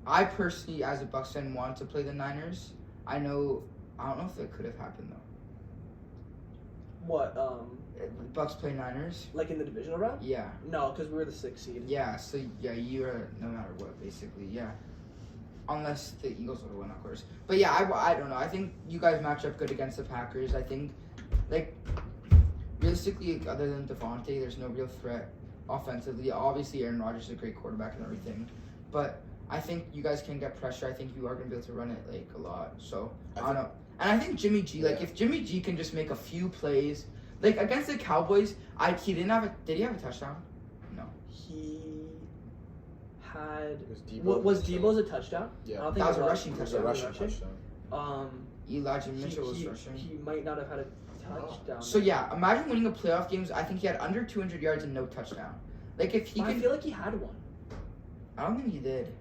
I personally, as a Bucs fan, want to play the Niners. I don't know if it could have happened though. What? Bucs play Niners? Like in the divisional round? Yeah. No, because we were the 6th seed. Yeah, so yeah, you are no matter what, basically, yeah. Unless the Eagles would have won, of course. But yeah, I don't know. I think you guys match up good against the Packers. I think, like, realistically, other than Devontae, there's no real threat offensively. Obviously, Aaron Rodgers is a great quarterback and everything, but I think you guys can get pressure. I think you are going to be able to run it like a lot. So I don't know. And I think Jimmy G, like if Jimmy G can just make a few plays, like against the Cowboys, he didn't have did he have a touchdown? No. He had. Was Debo's a touchdown? Yeah. I don't think That was a rushing touchdown. It was a rushing touchdown. Elijah Mitchell was rushing. He might not have had a touchdown. So yeah, imagine winning a playoff games. I think he had under 200 yards and no touchdown. Like if he I feel like he had one. I don't think he did.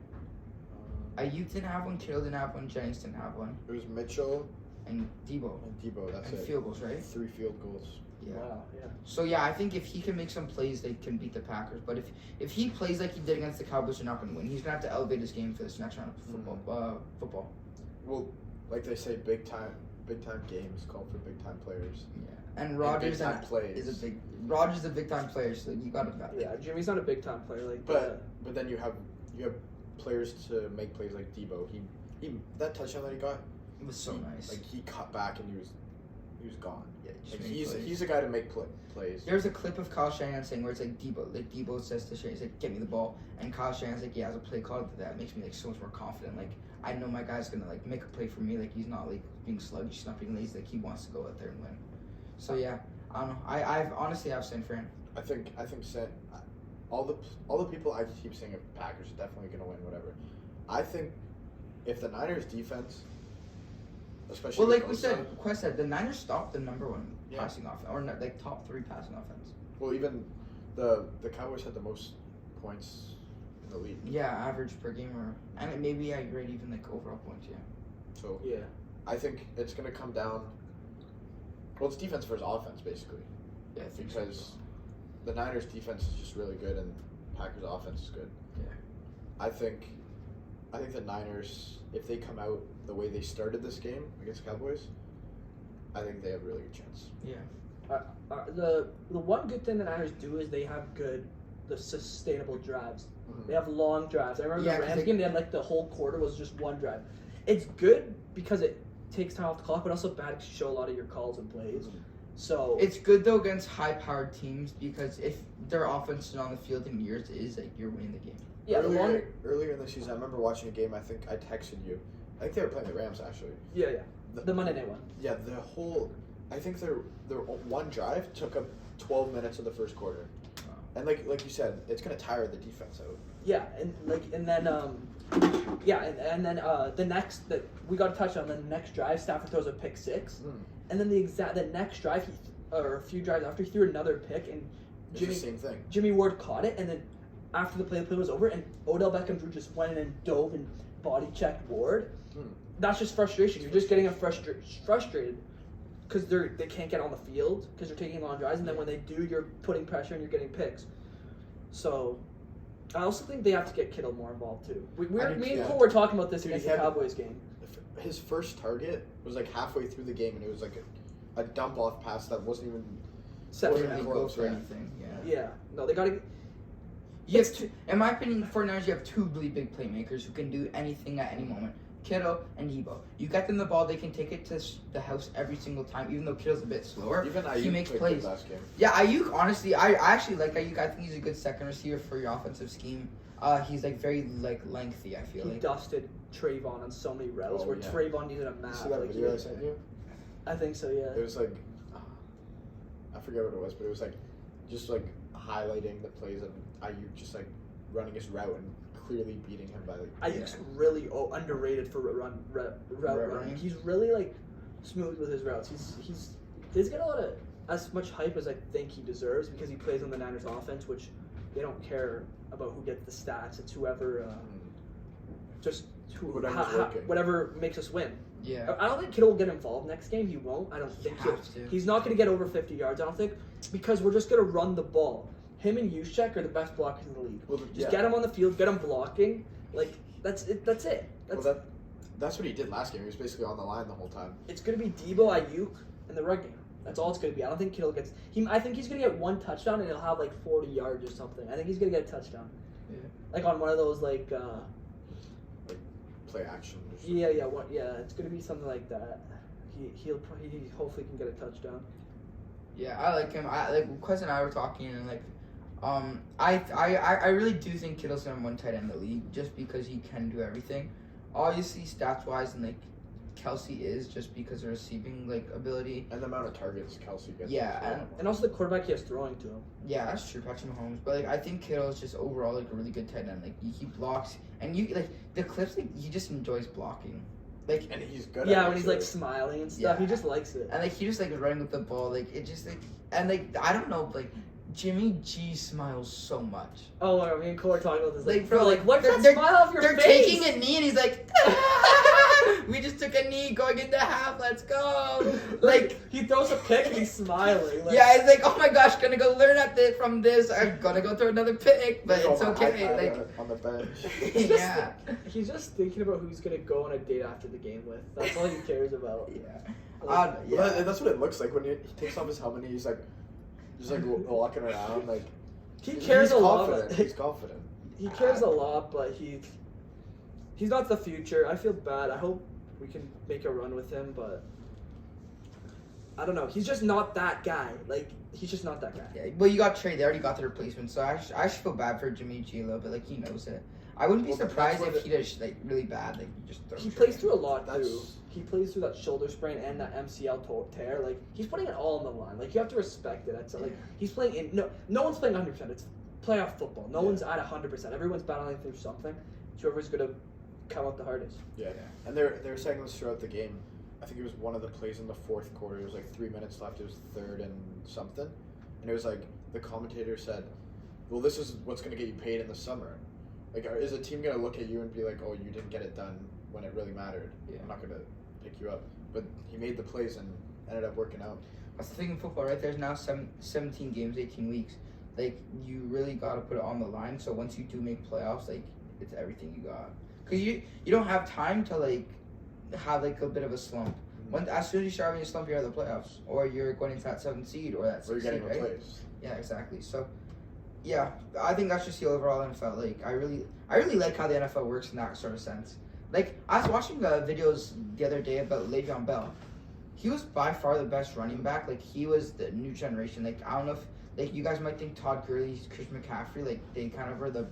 Ayuk didn't have one, Kittle didn't have one, Jennings didn't have one. It was Mitchell and Debo. That's and it. Field goals, right? 3 field goals. Yeah. Wow, yeah. So yeah, I think if he can make some plays, they can beat the Packers. But if he plays like he did against the Cowboys, they're not going to win. He's going to have to elevate his game for this next round of football. Well, like they say, big time games call for big time players. Yeah. And Rodgers is a big time player, so you got to. Yeah, Jimmy's not a big time player like. But then you have players to make plays like Debo. He that touchdown that he got, it was so nice. Like he cut back and he was gone. Yeah, like he's a guy to make plays. There's a clip of Kyle Shanahan saying where it's like Debo says to Shanahan, he's like, "Get me the ball," and Kyle Shanahan's like, "Yeah, as a play call, that makes me like so much more confident. Like I know my guy's gonna like make a play for me. Like he's not like being sluggish, he's not being lazy. Like he wants to go out there and win." So yeah, I don't know. I've honestly have San Fran. I think all the people I keep saying Packers are definitely gonna win whatever. I think if the Niners defense, especially like Quest said, the Niners stopped the number one passing offense, or like top 3 passing offense. Well, even the Cowboys had the most points in the league. Yeah, average per game, and maybe I grade even like overall points. Yeah. So yeah, I think it's gonna come down. Well, it's defense versus offense, basically. Yeah, I think because so. the Niners' defense is just really good, and Packers' offense is good. Yeah. I think the Niners, if they come out the way they started this game against Cowboys, I think they have a really good chance. Yeah. The one good thing the Niners do is they have the sustainable drives. Mm-hmm. They have long drives. I remember the Rams game, they had like the whole quarter was just one drive. It's good because it takes time off the clock, but also bad because you show a lot of your calls and plays. Mm-hmm. So It's good though against high-powered teams because if their offense is on the field and yours is, like, you're winning the game. yeah, Earlier in the season, I remember watching a game. I think I texted you. I think they were playing the Rams actually. yeah. The Monday night one. Yeah, the whole. I think their one drive took up 12 minutes of the first quarter, and like you said, it's gonna tire the defense out. Yeah, and then we got a touchdown. Then the next drive, Stafford throws a pick six, and then the next drive, or a few drives after, he threw another pick, and It's the same thing. Jimmy Ward caught it, and then after the play was over, and Odell Beckham Jr. just went in and dove and body checked Ward. That's just frustration. You're just getting frustrated because they can't get on the field because they're taking long drives, and then when they do, you're putting pressure and you're getting picks. So, I also think they have to get Kittle more involved too. Me and Cole were talking about this against the Cowboys game. His first target was like halfway through the game, and it was like a dump off pass that wasn't even Close or anything. Yeah. No, they gotta. You have two, in my opinion, for now you have two really big playmakers who can do anything at any moment. Kittle and Debo. You get them the ball, they can take it to the house every single time, even though Kittle's a bit slower. Even Ayuk he makes played plays. good last game. Yeah, Ayuk, honestly, I actually like Ayuk. I think he's a good second receiver for your offensive scheme. He's like very lengthy, I feel He like. dusted Trayvon on so many routes where Trayvon needed a map. You see that video I sent you? I think so, yeah. It was like, I forget what it was, but it was like, just like highlighting the plays of Ayuk just like running his route and clearly beating him by like. Ayuk's really underrated for route running. He's really like smooth with his routes. He doesn't get a lot of as much hype as I think he deserves because he plays on the Niners offense, which they don't care about who gets the stats. It's whoever whatever makes us win. Yeah. I don't think Kittle will get involved next game. He won't. I don't think he's not going to get over 50 yards. I don't think because we're just going to run the ball. Him and Juszczyk are the best blockers in the league. Well, just get him on the field, get him blocking. Like that's it. That's it. That's what he did last game. He was basically on the line the whole time. It's going to be Debo, Ayuk, in the run game. That's all it's going to be. I don't think Kittle gets. I think he's going to get one touchdown and he'll have like 40 yards or something. I think he's going to get a touchdown. Yeah. Like on one of those like play action. Yeah. It's going to be something like that. He hopefully can get a touchdown. Yeah, I like him. Quez and I were talking and like. I really do think Kittle's the #1 tight end in the league just because he can do everything. Obviously, stats wise, and like Kelsey is just because of receiving like ability and the amount of targets Kelsey gets. Yeah, and also the quarterback he has throwing to him. Yeah, that's true, Patrick Mahomes. But like I think Kittle is just overall like a really good tight end. Like he blocks, and you like the clips. Like he just enjoys blocking. Like and he's good. Yeah, when he's like smiling and stuff, he just likes it. And like he just like running with the ball. Like it just like and like I don't know like. Jimmy G smiles so much. Oh, I mean, Cole are talking about this. Like, bro, like what's that smile off your face? They're taking a knee, and he's like, "We just took a knee, going into half. Let's go!" Like he throws a pick, and he's smiling. Like, yeah, he's like, "Oh my gosh, gonna go learn from this. I'm gonna go throw another pick, but it's okay." Like on the bench. Yeah, he's just thinking about who he's gonna go on a date after the game with. That's all he cares about. Yeah, well, that's what it looks like when he takes off his helmet. And he's like. Just like walking around, like he cares a lot. He's confident. He cares a lot, but he's not the future. I feel bad. I hope we can make a run with him, but I don't know. He's just not that guy. Like he's just not that guy. Yeah, well, you got Trey. They already got the replacement, so I should feel bad for Jimmy G a little bit. Like he knows it. I wouldn't be surprised if he does like really bad. Like he just throws. He plays through a lot too. He plays through that shoulder sprain and that MCL tear. Like he's putting it all on the line. Like you have to respect it. It's like he's playing in. No one's playing 100%. It's playoff football. No one's at 100%. Everyone's battling through something. Whoever's gonna come out the hardest. Yeah. And they were saying this throughout the game. I think it was one of the plays in the fourth quarter. It was like 3 minutes left. It was 3rd and something, and it was like the commentator said, "Well, this is what's gonna get you paid in the summer." Like, is a team gonna look at you and be like, "Oh, you didn't get it done when it really mattered. I'm not gonna pick you up." But he made the plays and ended up working out. That's the thing in football, right? There's now 17 games, 18 weeks. Like, you really got to put it on the line. So once you do make playoffs, like, it's everything you got. Because you don't have time to, like, have, like, a bit of a slump. As soon as you start having a slump, you're out of the playoffs. Or you're going into that 7th seed or that 6th seed, you're getting right? replaced. Yeah, exactly. So, yeah, I think that's just the overall NFL. Like, I really like how the NFL works in that sort of sense. Like, I was watching videos the other day about Le'Veon Bell. he was by far the best running back. Like, he was the new generation. Like, I don't know if, like, you guys might think Todd Gurley's Chris McCaffrey, like, they kind of were the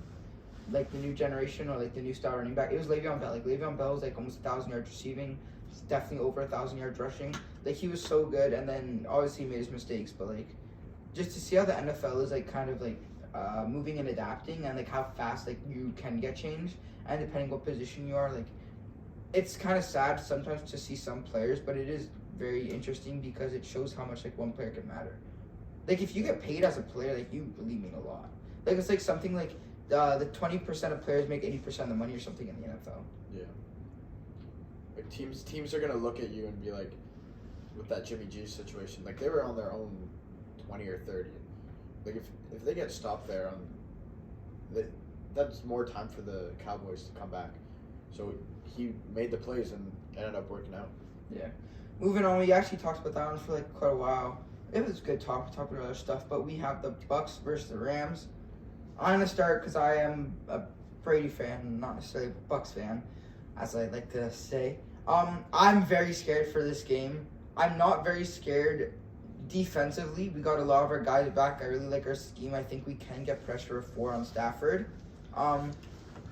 new generation or, like, the new style running back. It was Le'Veon Bell. Like, Le'Veon Bell was, like, almost 1,000 yards receiving. He's definitely over 1,000 yards rushing. Like, he was so good, and then, obviously, he made his mistakes, but, like, just to see how the NFL is, like, kind of, like, moving and adapting, and, like, how fast, like, you can get changed, and depending what position you are, like, it's kind of sad sometimes to see some players, but it is very interesting because it shows how much, like, one player can matter. Like, if you get paid as a player, like, you really mean a lot. Like, it's like something like the 20% of players make 80% of the money or something in the NFL. Yeah. Like, teams are going to look at you and be like, with that Jimmy G situation, like, they were on their own 20 or 30. Like, if they get stopped there, that's more time for the Cowboys to come back. So he made the plays and ended up working out. Yeah. Moving on, we actually talked about that one for like quite a while. It was good talk. We talked about other stuff, but we have the Bucks versus the Rams. I'm gonna start because I am a Brady fan, not necessarily a Bucks fan, as I like to say. I'm very scared for this game. I'm not very scared defensively. We got a lot of our guys back. I really like our scheme. I think we can get pressure of 4 on Stafford.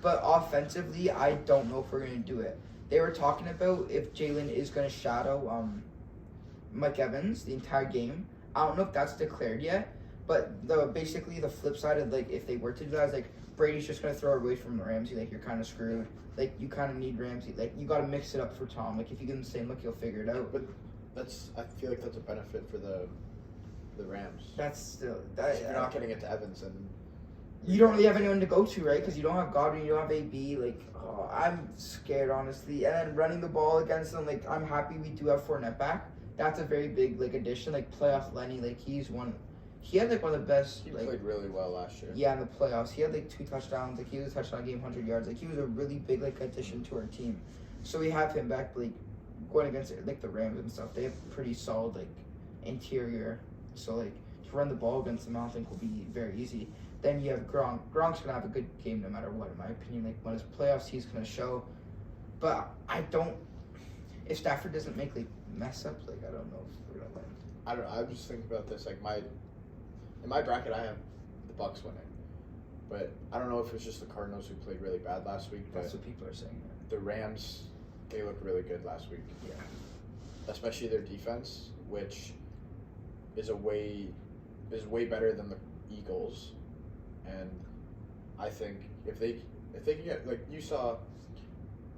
But offensively, I don't know if we're going to do it. They were talking about if Jalen is going to shadow Mike Evans the entire game. I don't know if that's declared yet. But basically the flip side of, like, if they were to do that is, like, Brady's just going to throw away from Ramsey. Like, you're kind of screwed. Like, you kind of need Ramsey. Like, you got to mix it up for Tom. Like, if you give him the same look, he'll figure it out. But I feel like that's a benefit for the Rams. That's still... You're not getting it to Evans and... You don't really have anyone to go to, right? Because you don't have Godwin, you don't have AB. Like, I'm scared, honestly. And then running the ball against them, like, I'm happy we do have Fournette back. That's a very big, like, addition. Like, playoff Lenny, like, he had, like, one of the best. He like, played really well last year. Yeah, in the playoffs. He had, like, 2 touchdowns. Like, he was a touchdown game, 100 yards. Like, he was a really big, like, addition to our team. So we have him back, like, going against, like, the Rams and stuff. They have pretty solid, like, interior. So, like, to run the ball against them, I don't think will be very easy. Then you have Gronk. Gronk's going to have a good game no matter what, in my opinion. Like, when it's playoffs, he's going to show. But I don't... If Stafford doesn't make, like, mess up, like, I don't know if we're going to win. I don't know. I'm just thinking about this. Like, in my bracket, I have the Bucks winning. But I don't know if it's just the Cardinals who played really bad last week. That's what people are saying. The Rams, they looked really good last week. Yeah. Especially their defense, which is way better than the Eagles. And I think if they can get, like, you saw,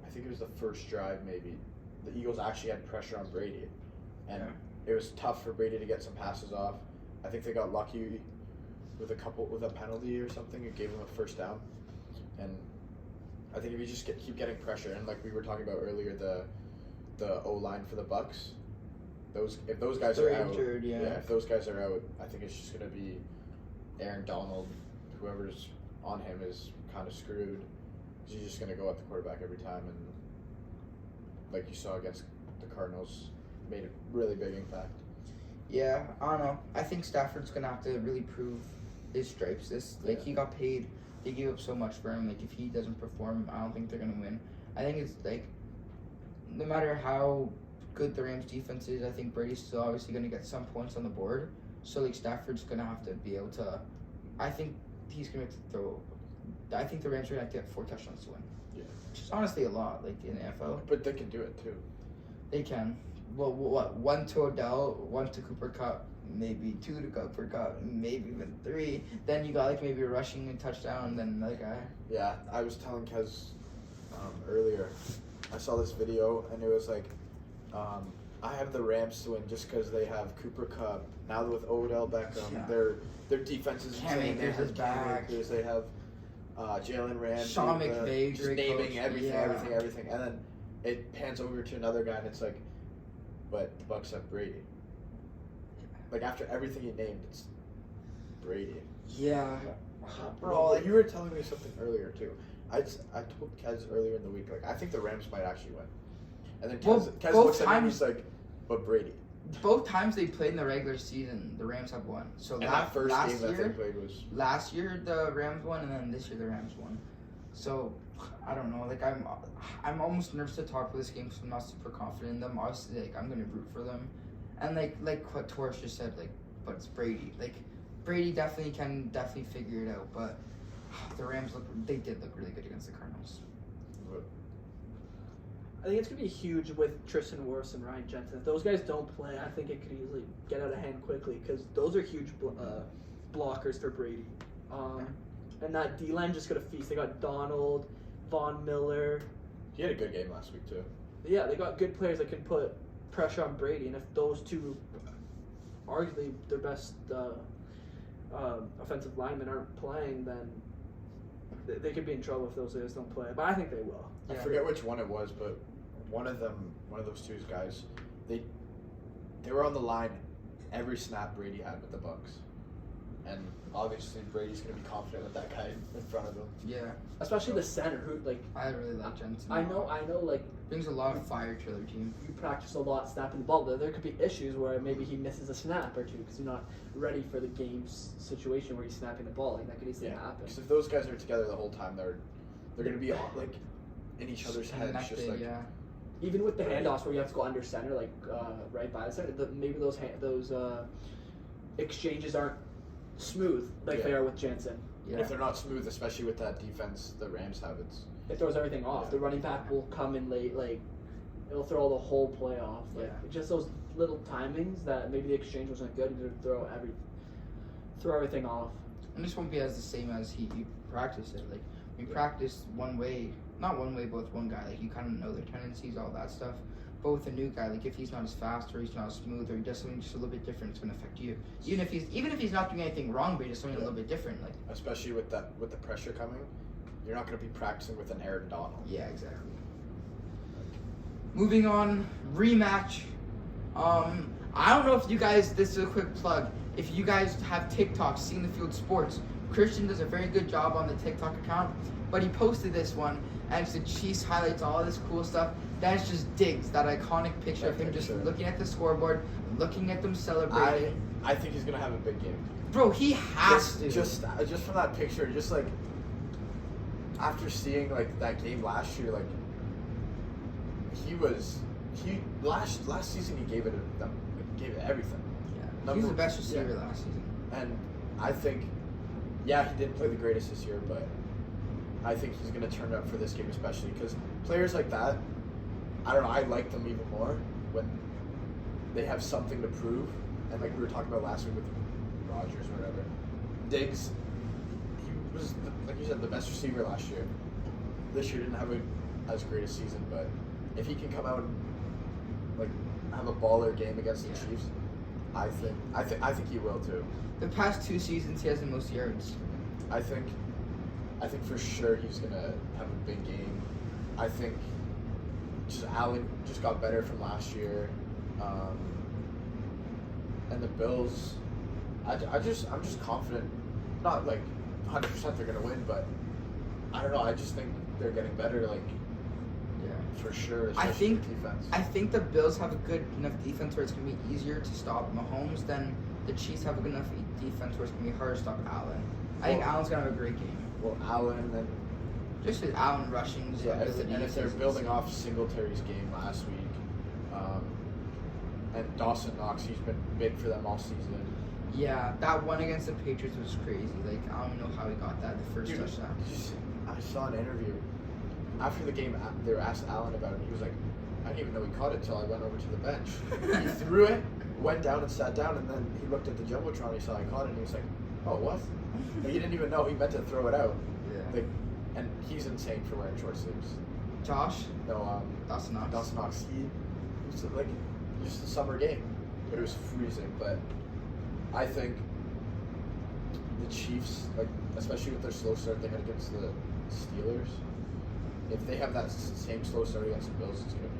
I think it was the first drive maybe, the Eagles actually had pressure on Brady. And it was tough for Brady to get some passes off. I think they got lucky with a penalty or something. It gave them a first down. And I think if you just keep getting pressure, and like we were talking about earlier, the O-line for the Bucks, if those guys are out, injured, if those guys are out, I think it's just going to be Aaron Donald. Whoever's on him is kind of screwed. He's just going to go at the quarterback every time, and like you saw against the Cardinals, made a really big impact. Yeah, I don't know. I think Stafford's going to have to really prove his stripes. He got paid. They gave up so much for him. Like, if he doesn't perform, I don't think they're going to win. I think it's, like, no matter how good the Rams defense is, I think Brady's still obviously going to get some points on the board. So, like, Stafford's going to have to be able to, I think he's going to throw, I think the Rams are going to have to get 4 touchdowns to win. Yeah. Which is honestly a lot, like, in the NFL. But they can do it, too. They can. Well, what? 1 to Odell, 1 to Cooper Kupp, maybe 2 to Cooper Kupp, maybe even 3. Then you got, like, maybe a rushing and touchdown, then another guy. Yeah, I was telling Kez earlier, I saw this video, and it was like, I have the Rams to win just because they have Cooper Kupp. Now with Odell Beckham, their defense is insane. They have Cam Akers, they have Jalen Ramsey. Sean McVay, just naming everything. And then it pans over to another guy, and it's like, but the Bucks have Brady. Like, after everything you named, it's Brady. Yeah. Bro, you were telling me something earlier, too. I told Kez earlier in the week, like, I think the Rams might actually win. And then Kez looks at me and he's like, but Brady. Both times they played in the regular season, the Rams have won. So and that first game that they played was... Last year, the Rams won, and then this year, the Rams won. So, I don't know. Like I'm almost nervous to talk for this game because I'm not super confident in them. Obviously, like I'm gonna root for them, and like what Torres just said, like, but it's Brady. Like Brady can figure it out, but the Rams did look really good against the Cardinals. I think it's going to be huge with Tristan Wirfs and Ryan Jensen. If those guys don't play, I think it could easily get out of hand quickly because those are huge blockers for Brady. And that D-line just got to feast. They got Donald, Von Miller. He had a good game last week, too. Yeah, they got good players that can put pressure on Brady. And if those two, arguably their best offensive linemen aren't playing, then they could be in trouble if those guys don't play. But I think they will. I forget which one it was, but one of those two guys, they were on the line every snap Brady had with the Bucs, and obviously Brady's gonna be confident with that guy in front of him. Yeah, especially the center who I really like Jensen. I know, like brings a lot of fire to their team. You practice a lot snapping the ball. There could be issues where maybe he misses a snap or two because he's not ready for the game's situation where he's snapping the ball. Like that could easily happen. Because if those guys are together the whole time, they're gonna be like in each other's heads, just like even with the handoffs where you have to go under center, like right by the center, maybe those exchanges aren't smooth like they are with Jensen. Yeah. And if they're not smooth, especially with that defense the Rams have, it throws everything off. Yeah. The running back will come in late, like it'll throw the whole play off. Like just those little timings that maybe the exchange wasn't good, and throw everything off. And this won't be as the same as you practice it. Like we practice one way. Not one way, but with one guy. Like you kind of know their tendencies, all that stuff. But with a new guy, like if he's not as fast or he's not as smooth or he does something just a little bit different, it's going to affect you. Even if he's not doing anything wrong, but he does something a little bit different, like especially with the pressure coming, you're not going to be practicing with an Aaron Donald. Yeah, exactly. Moving on, rematch. I don't know if you guys. This is a quick plug. If you guys have TikTok, Seeing the Field Sports, Christian does a very good job on the TikTok account. But he posted this one, and it's the Chiefs highlights, all this cool stuff. Then it's just Diggs, that iconic picture of him just looking at the scoreboard, looking at them celebrating. I think he's gonna have a big game. Bro, he has to. Just from that picture, just like after seeing like that game last year, like last season he gave it everything. Yeah, he was the best receiver last season. And I think, he didn't play the greatest this year, but I think he's going to turn up for this game especially because players like that, I don't know, I like them even more when they have something to prove. And like we were talking about last week with Rodgers or whatever, Diggs, he was, like you said, the best receiver last year. This year didn't have as great a season, but if he can come out and like have a baller game against the Chiefs, I think he will too. The past 2 seasons, he has the most yards. I think for sure he's gonna have a big game. I think Allen just got better from last year, and the Bills. I'm just confident. Not like 100% they're gonna win, but I don't know. I just think they're getting better. Like for sure. I think defense. I think the Bills have a good enough defense where it's gonna be easier to stop Mahomes than the Chiefs have a good enough defense where it's gonna be harder to stop Allen. I think Allen's gonna have a great game. Well, Allen and just with Allen rushing. And if they're building off Singletary's game last week, and Dawson Knox, he's been big for them all season. Yeah, that one against the Patriots was crazy. Like I don't know how he got that the first touchdown. I saw an interview after the game. They were asked Allen about it. He was like, "I didn't even know he caught it until I went over to the bench." He threw it, went down and sat down, and then he looked at the jumbotron. He saw I caught it, and he was like, "Oh, what?" Like, he didn't even know he meant to throw it out. Yeah. Like, and he's insane for wearing short sleeves. Josh? No, Dawson Knox. Dawson Knox. He was like just a summer game, but it was freezing. But I think the Chiefs, like especially with their slow start they had against the Steelers, if they have that same slow start against the Bills, it's gonna be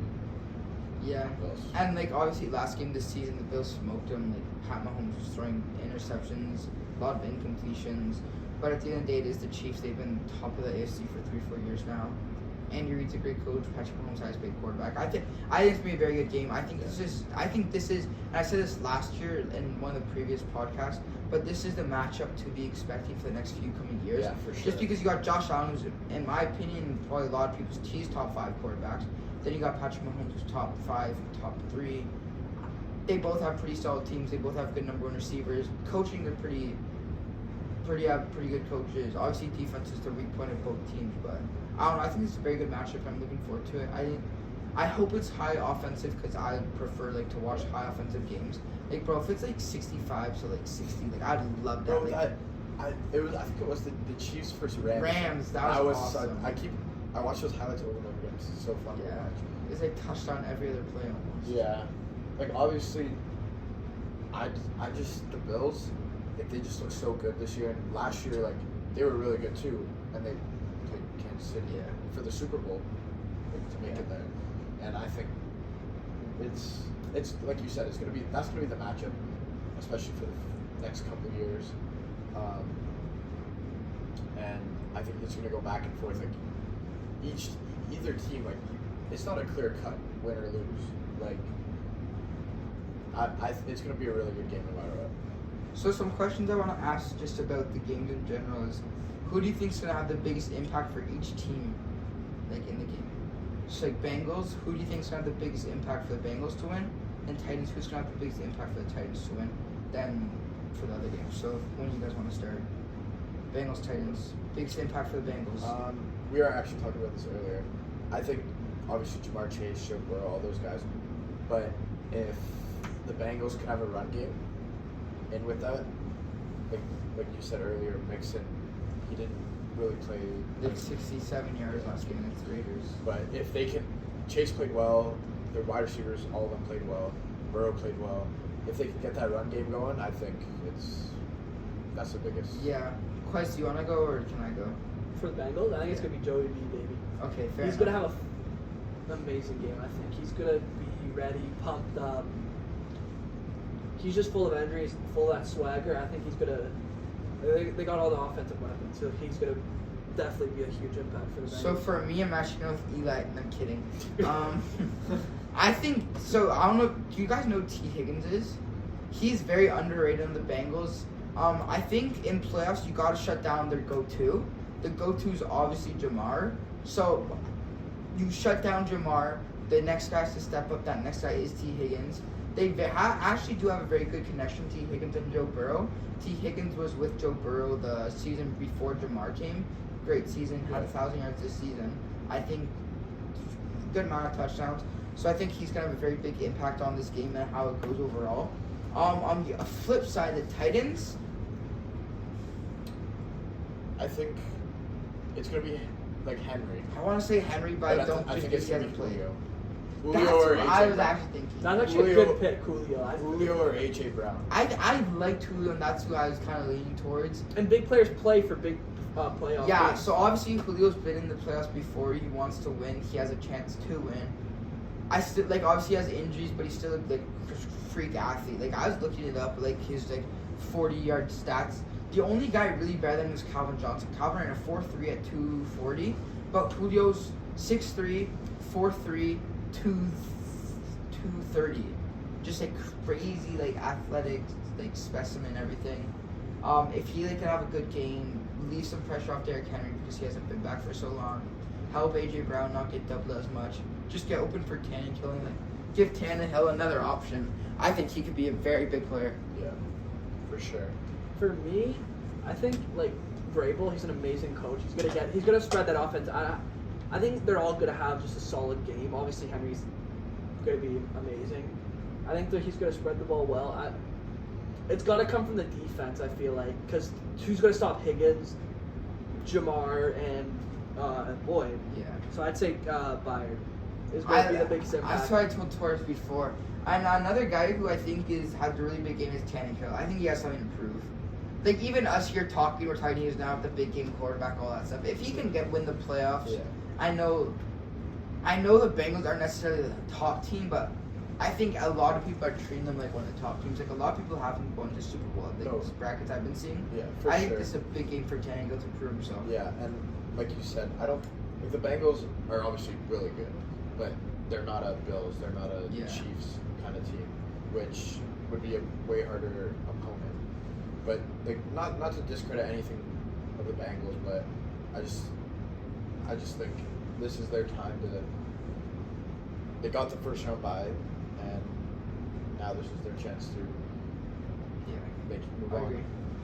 Bills. And like obviously last game this season the Bills smoked them. Like Pat Mahomes was throwing interceptions, a lot of incompletions. But at the end of the day, it is the Chiefs. They've been top of the AFC for 3-4 years now. Andy Reid's a great coach. Patrick Mahomes has a great quarterback. I think it's gonna be a very good game. I think this is. And I said this last year in one of the previous podcasts. But this is the matchup to be expecting for the next few coming years. Yeah, for sure. Just because you got Josh Allen, who's, in my opinion, probably a lot of people's top 5 quarterbacks. Then you got Patrick Mahomes, who's top 5, top 3. They both have pretty solid teams. They both have good number 1 receivers. Coaching, they're pretty good coaches. Obviously, defense is the weak point of both teams. But I don't know. I think it's a very good matchup. I'm looking forward to it. I hope it's high offensive because I prefer to watch high offensive games. Bro, if it's 65 to 60, I'd love that. Bro, I think it was the Chiefs versus Rams. Rams, that was awesome. I watch those highlights over and over again. It's so fun to watch. It's touchdown every other play almost. Yeah, obviously, the Bills, they just look so good this year. And last year, they were really good too, and they played Kansas City for the Super Bowl to make it there. And I think it's like you said, that's gonna be the matchup, especially for the next couple of years. And I think it's gonna go back and forth. Either team, it's not a clear cut win or lose. It's gonna be a really good game no matter what. So some questions I want to ask just about the games in general is, who do you think is gonna have the biggest impact for each team, in the game? So Bengals, who do you think is gonna have the biggest impact for the Bengals to win? And Titans, who's gonna have the biggest impact for the Titans to win? Then for the other games. So when do you guys want to start? Bengals, Titans, biggest impact for the Bengals. We were actually talking about this earlier. I think obviously Jamar Chase, Joe Burrow, all those guys. But if the Bengals can have a run game, and with that, like you said earlier, Mixon, he didn't really play. 67 yards last game against the Raiders. But if they can, Chase played well. Their wide receivers, all of them played well. Burrow played well. If they can get that run game going, I think that's the biggest. Yeah. Quest, do you want to go or can I go? For the Bengals, I think it's gonna be Joey B, baby. Okay, fair. He's gonna have an amazing game. I think he's gonna be ready, pumped up. He's just full of energy, he's full of that swagger. I think he's gonna. They got all the offensive weapons, so he's gonna definitely be a huge impact for the Bengals. So for me, I'm actually going with Eli. I'm kidding. I think so. I don't know. Do you guys know who T. Higgins is? He's very underrated on the Bengals. I think in playoffs you got to shut down their go-to. The go-to is obviously Jamar. So you shut down Jamar. The next guy to step up. That next guy is T. Higgins. They actually do have a very good connection, T. Higgins and Joe Burrow. T. Higgins was with Joe Burrow the season before Jamar came. Great season, had 1,000 yards this season. I think good amount of touchdowns. So I think he's gonna have a very big impact on this game and how it goes overall. On the flip side, the Titans. I think it's gonna be Henry. I want to say Henry, but I don't I think think it's he gonna hasn't be played. Julio. That's Julio or what I AJ was Brown. actually thinking. That's actually a good pick, Julio. Julio or AJ Brown. I liked Julio, and that's who I was kind of leaning towards. And big players play for big playoff Yeah, games. so obviously Julio's been in the playoffs before. He wants to win. He has a chance to win. I still obviously he has injuries, but he's still a freak athlete. I was looking it up, his 40-yard stats. The only guy really better than him was Calvin Johnson. Calvin ran a 4.3 at 240, but Julio's 6'3", 4'3", 230. Just crazy athletic specimen, everything. If he can have a good game, leave some pressure off Derrick Henry because he hasn't been back for so long. Help AJ Brown not get doubled as much. Just get open for Tannehill and give Tannehill another option. I think he could be a very big player. Yeah, for sure. For me, I think Vrabel, he's an amazing coach. He's gonna spread that offense. I think they're all gonna have just a solid game. Obviously Henry's gonna be amazing. I think that he's gonna spread the ball well. It's gotta come from the defense, I feel because who's gonna stop Higgins, Jamar, and Boyd? Yeah. So I'd say Byard is gonna be the biggest impact. That's what I told Torres before. And another guy who I think has a really big game is Tannehill. I think he has something to prove. Even us here talking, we're talking he's now the big game quarterback, all that stuff. If he can win the playoffs, yeah. I know the Bengals aren't necessarily the top team, but I think a lot of people are treating them like one of the top teams. A lot of people have them going to Super Bowl. Those brackets I've been seeing. Yeah, I think this is a big game for Tannehill to prove himself. Yeah, and like you said, I don't Like the Bengals are obviously really good, but they're not a Bills, they're not a Chiefs kind of team, which would be a way harder opponent. But like not to discredit anything of the Bengals, but I just think this is their time to. They got the first round bye, and now this is their chance to move on. Agree.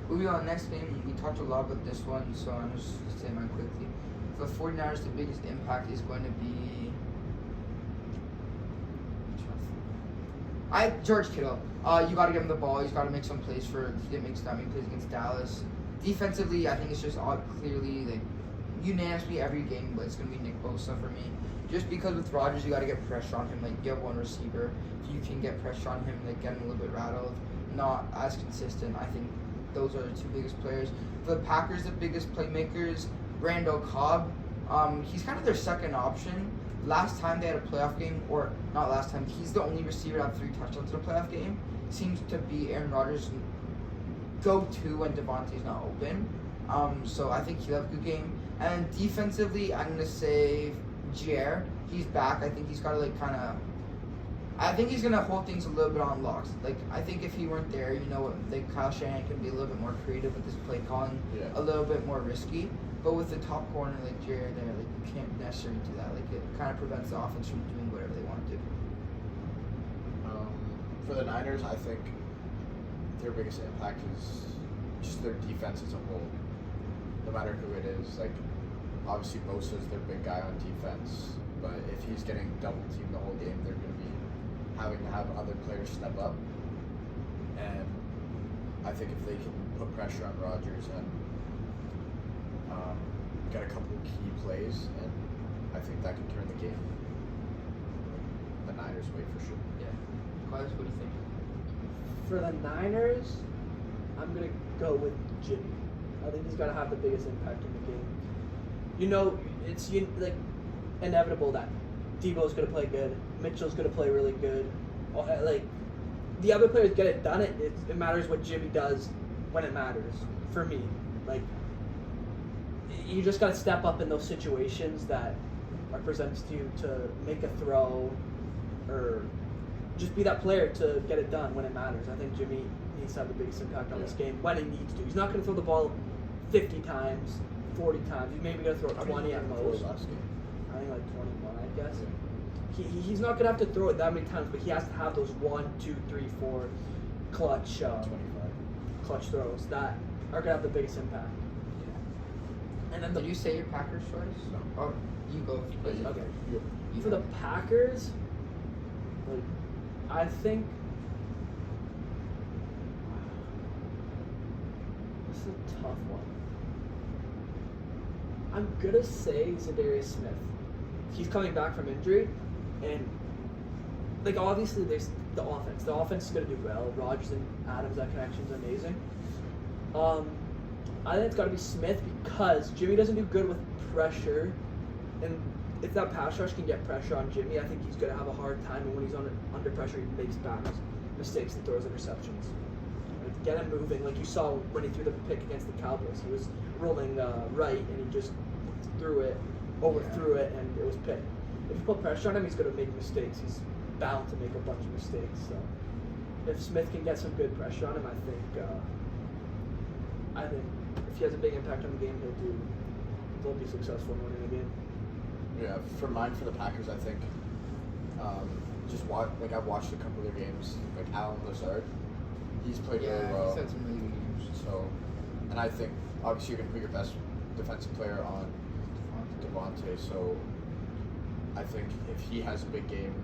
Moving on, next game, we talked a lot about this one, so I'm just going to say mine quickly. For the 49ers, the biggest impact is going to be... George Kittle. You got to give him the ball. He's got to make some plays for... He didn't make some plays against Dallas. Defensively, I think it's just clearly, like, unanimously every game, but it's going to be Nick Bosa for me. Just because with Rodgers, you got to get pressure on him. Like, you have one receiver. If you can get pressure on him, like, get him a little bit rattled. Not as consistent. I think those are the two biggest players. For the Packers, the biggest playmakers, Randall Cobb. He's kind of their second option. Last time they had a playoff game, or not last time, he's the only receiver to have 3 touchdowns in a playoff game. Seems to be Aaron Rodgers' go-to when Devontae's not open. So I think he'll have a good game. And defensively, I'm going to say Jair. He's back. I think he's got to, like, kind of... I think he's going to hold things a little bit on locks. Like, I think if he weren't there, you know what, like, Kyle Shanahan can be a little bit more creative with his play calling, a little bit more risky. But with the top corner, like, Jair there, like, you can't necessarily do that. Like, it kind of prevents the offense from doing whatever they want to do. For the Niners, I think their biggest impact is just their defense as a whole. No matter who it is, like, obviously Bosa's their big guy on defense, but if he's getting double teamed the whole game, they're going to be having to have other players step up. And I think if they can put pressure on Rodgers and get a couple of key plays, and I think that can turn the game the Niners' way for sure. Yeah. Clive, what do you think? For the Niners, I'm going to go with Jimmy. I think he's got to have the biggest impact in the game. You know, it's like inevitable that Debo's going to play good, Mitchell's going to play really good. Like, the other players get it done. It matters what Jimmy does when it matters, for me. Like, you just got to step up in those situations that are presented to you to make a throw or just be that player to get it done when it matters. I think Jimmy needs to have the biggest impact on this game when he needs to. He's not going to throw the ball 50 times, 40 times. He's maybe going to throw it 20 at most. Last game? I think like 21, I guess. He's not going to have to throw it that many times, but he has to have those 1, 2, 3, 4 clutch 25. clutch throws that are going to have the biggest impact. And then Did you say your Packers choice? No. Oh, you go. Okay. You For the Packers, like, I think this is a tough one. I'm gonna say Zadarius Smith. He's coming back from injury, and like obviously there's the offense. The offense is gonna do well. Rodgers and Adams, that connection's amazing. I think it's got to be Smith because Jimmy doesn't do good with pressure, and if that pass rush can get pressure on Jimmy, I think he's going to have a hard time. And when he's under pressure, he makes bad mistakes and throws interceptions. Like, get him moving, like you saw when he threw the pick against the Cowboys. He was rolling right, and he just overthrew it, and it was picked. If you put pressure on him, he's going to make mistakes. He's bound to make a bunch of mistakes. So if Smith can get some good pressure on him, I think if he has a big impact on the game, they'll be successful in winning the game. Yeah, for the Packers, I think I've watched a couple of their games. Like Alan Lazard, he's played really well. He's had some really good games. So, and I think obviously you're gonna put your best defensive player on Devontae. So, I think if he has a big game,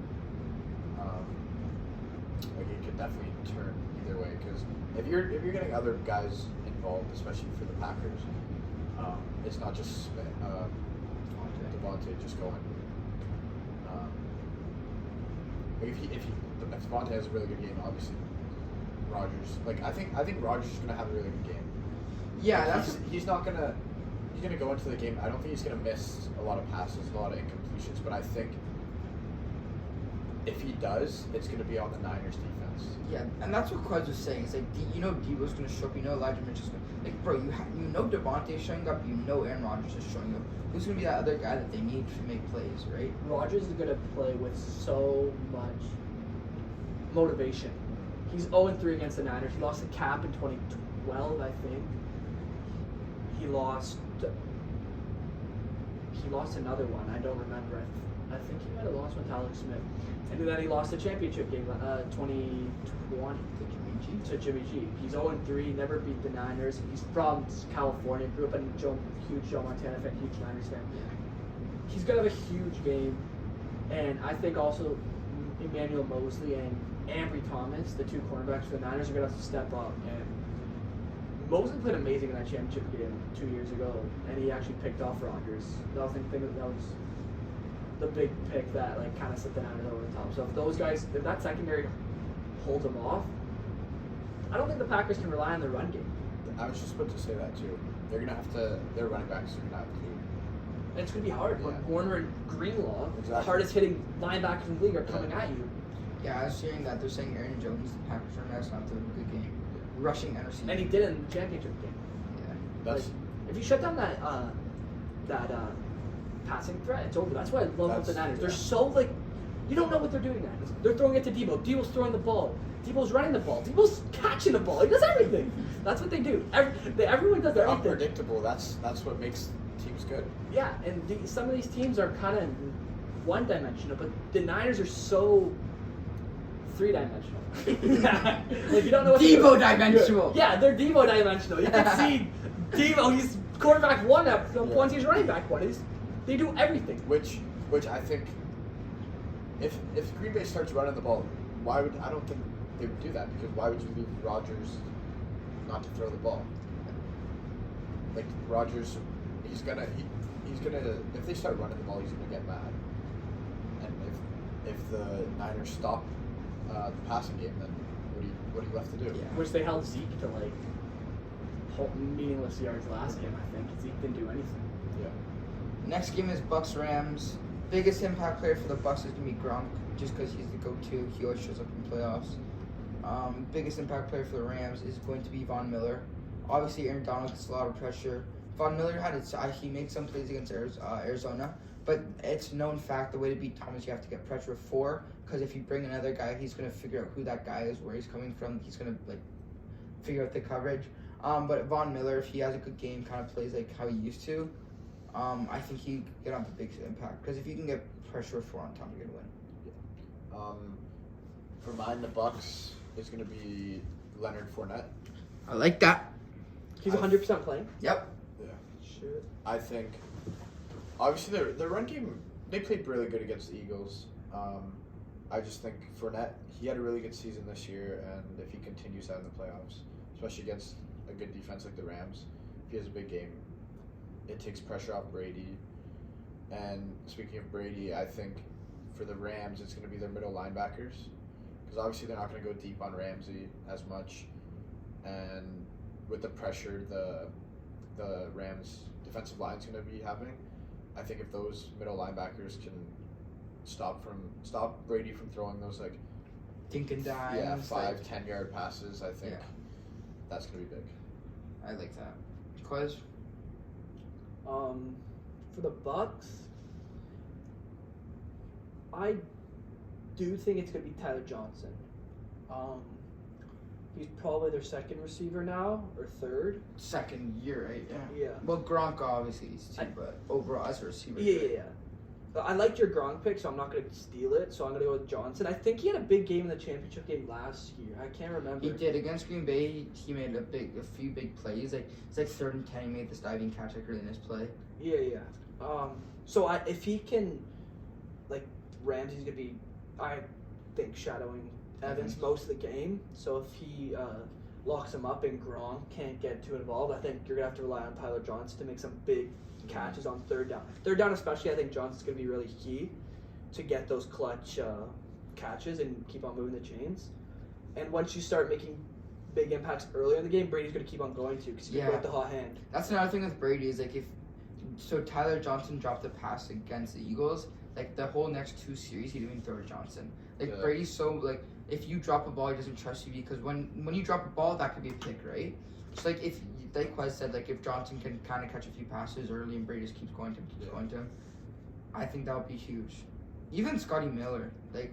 like it could definitely turn either way. Because if you're getting other guys involved, especially for the Packers, it's not just Devontae just going. If Devontae has a really good game, obviously Rodgers. Like I think Rodgers is gonna have a really good game. Yeah, Like, he's gonna go into the game. I don't think he's gonna miss a lot of passes, a lot of incompletions. But I think if he does, it's going to be on the Niners defense. Yeah, and that's what Quez was saying. It's like, Debo's going to show up. Elijah Mitchell's going to... Like, bro, Devontae's showing up. Aaron Rodgers is showing up. Who's going to be that other guy that they need to make plays, right? Rodgers is going to play with so much motivation. He's 0-3 against the Niners. He lost the cap in 2012, I think. He lost another one. I don't remember. I think he might have lost one to Alex Smith. And then he lost the championship game 2020 to Jimmy G. He's 0-3, never beat the Niners. He's from California, grew up in huge Joe Montana fan, huge Niners fan. He's going to have a huge game. And I think also Emmanuel Mosley and Ambry Thomas, the two cornerbacks for the Niners, are going to have to step up. And Mosley played amazing in that championship game 2 years ago, and he actually picked off Rodgers. That was the big pick that kind of set the Niners over the top. So if that secondary holds them off, I don't think the Packers can rely on their run game. I was just about to say that too. They're gonna have to. Their running backs are gonna have to. And it's gonna be hard. Yeah. Warner and Greenlaw, exactly. the hardest hitting linebackers in the league, are coming at you. Yeah, I was hearing that. They're saying Aaron Jones, the Packers are going to have a good game. Rushing and receiving. And he did in the championship game. Yeah. If you shut down that passing threat, it's over. That's why I love the Niners. They're so you don't know what they're doing next. They're throwing it to Debo. Debo's throwing the ball. Debo's running the ball. Debo's catching the ball. He does everything. That's what they do. Everyone does They're everything. unpredictable. That's what makes teams good. Yeah, and some of these teams are kind of one-dimensional, but the Niners are so three-dimensional. You don't know what Debo-dimensional. Yeah, they're Debo-dimensional. You can see Debo. He's quarterback one at once. He's running back one. They do everything. Which I think, if Green Bay starts running the ball, I don't think they would do that, because why would you leave Rodgers not to throw the ball? Rodgers, he's gonna if they start running the ball, he's gonna get mad. And if the Niners stop the passing game, then what are you left to do? Yeah. Which they held Zeke to meaningless yards last game. I think Zeke didn't do anything. Yeah. Next game is Bucks-Rams. Biggest impact player for the Bucks is going to be Gronk, just because he's the go-to. He always shows up in playoffs. Biggest impact player for the Rams is going to be Von Miller. Obviously, Aaron Donald gets a lot of pressure. Von Miller he made some plays against Arizona, but it's known fact the way to beat Thomas, you have to get pressure with 4, because if you bring another guy, he's going to figure out who that guy is, where he's coming from. He's going to figure out the coverage. But Von Miller, if he has a good game, kind of plays how he used to, I think he get on the big impact, because if you can get pressure with 4 on top, you're going to win. For mine, the Bucks is going to be Leonard Fournette. I like that. He's 100% playing. Yep. Yeah. Sure. I think, obviously, their run game, they played really good against the Eagles. I just think Fournette, he had a really good season this year, and if he continues that in the playoffs, especially against a good defense like the Rams, if he has a big game, it takes pressure off Brady. And speaking of Brady, I think for the Rams, it's going to be their middle linebackers, because obviously they're not going to go deep on Ramsey as much, and with the pressure the Rams defensive line is going to be having, I think if those middle linebackers can stop Brady from throwing those Dink and dimes. 5-10 yard passes, I think that's going to be big. I like that. Quez? For the Bucks, I do think it's going to be Tyler Johnson. He's probably their second receiver now, or third. Second year, right? Yeah. Well, Gronk obviously is too, but overall as a receiver. Yeah. I liked your Gronk pick, so I'm not going to steal it. So I'm going to go with Johnson. I think he had a big game in the championship game last year. I can't remember. He did against Green Bay. He made a few big plays. It's 3rd and 10. He made this diving catch early in his play. Yeah. So if he can, Ramsey's going to be, I think, shadowing Evans most of the game. So if he locks him up and Gronk can't get too involved, I think you're going to have to rely on Tyler Johnson to make some big catches on 3rd down. 3rd down especially, I think Johnson's going to be really key to get those clutch catches and keep on moving the chains. And once you start making big impacts earlier in the game, Brady's going to keep on going to, because he's got the hot hand. That's another thing with Brady is Tyler Johnson dropped a pass against the Eagles. like the whole next 2 series, he didn't even throw to Johnson. Like Yeah. Brady's so like if you drop a ball, he doesn't trust you because when you drop a ball, that could be a pick, right? Just like if like Quez said, like if Johnson can kind of catch a few passes early and Brady just keeps going to him, I think that would be huge. Even Scotty Miller, like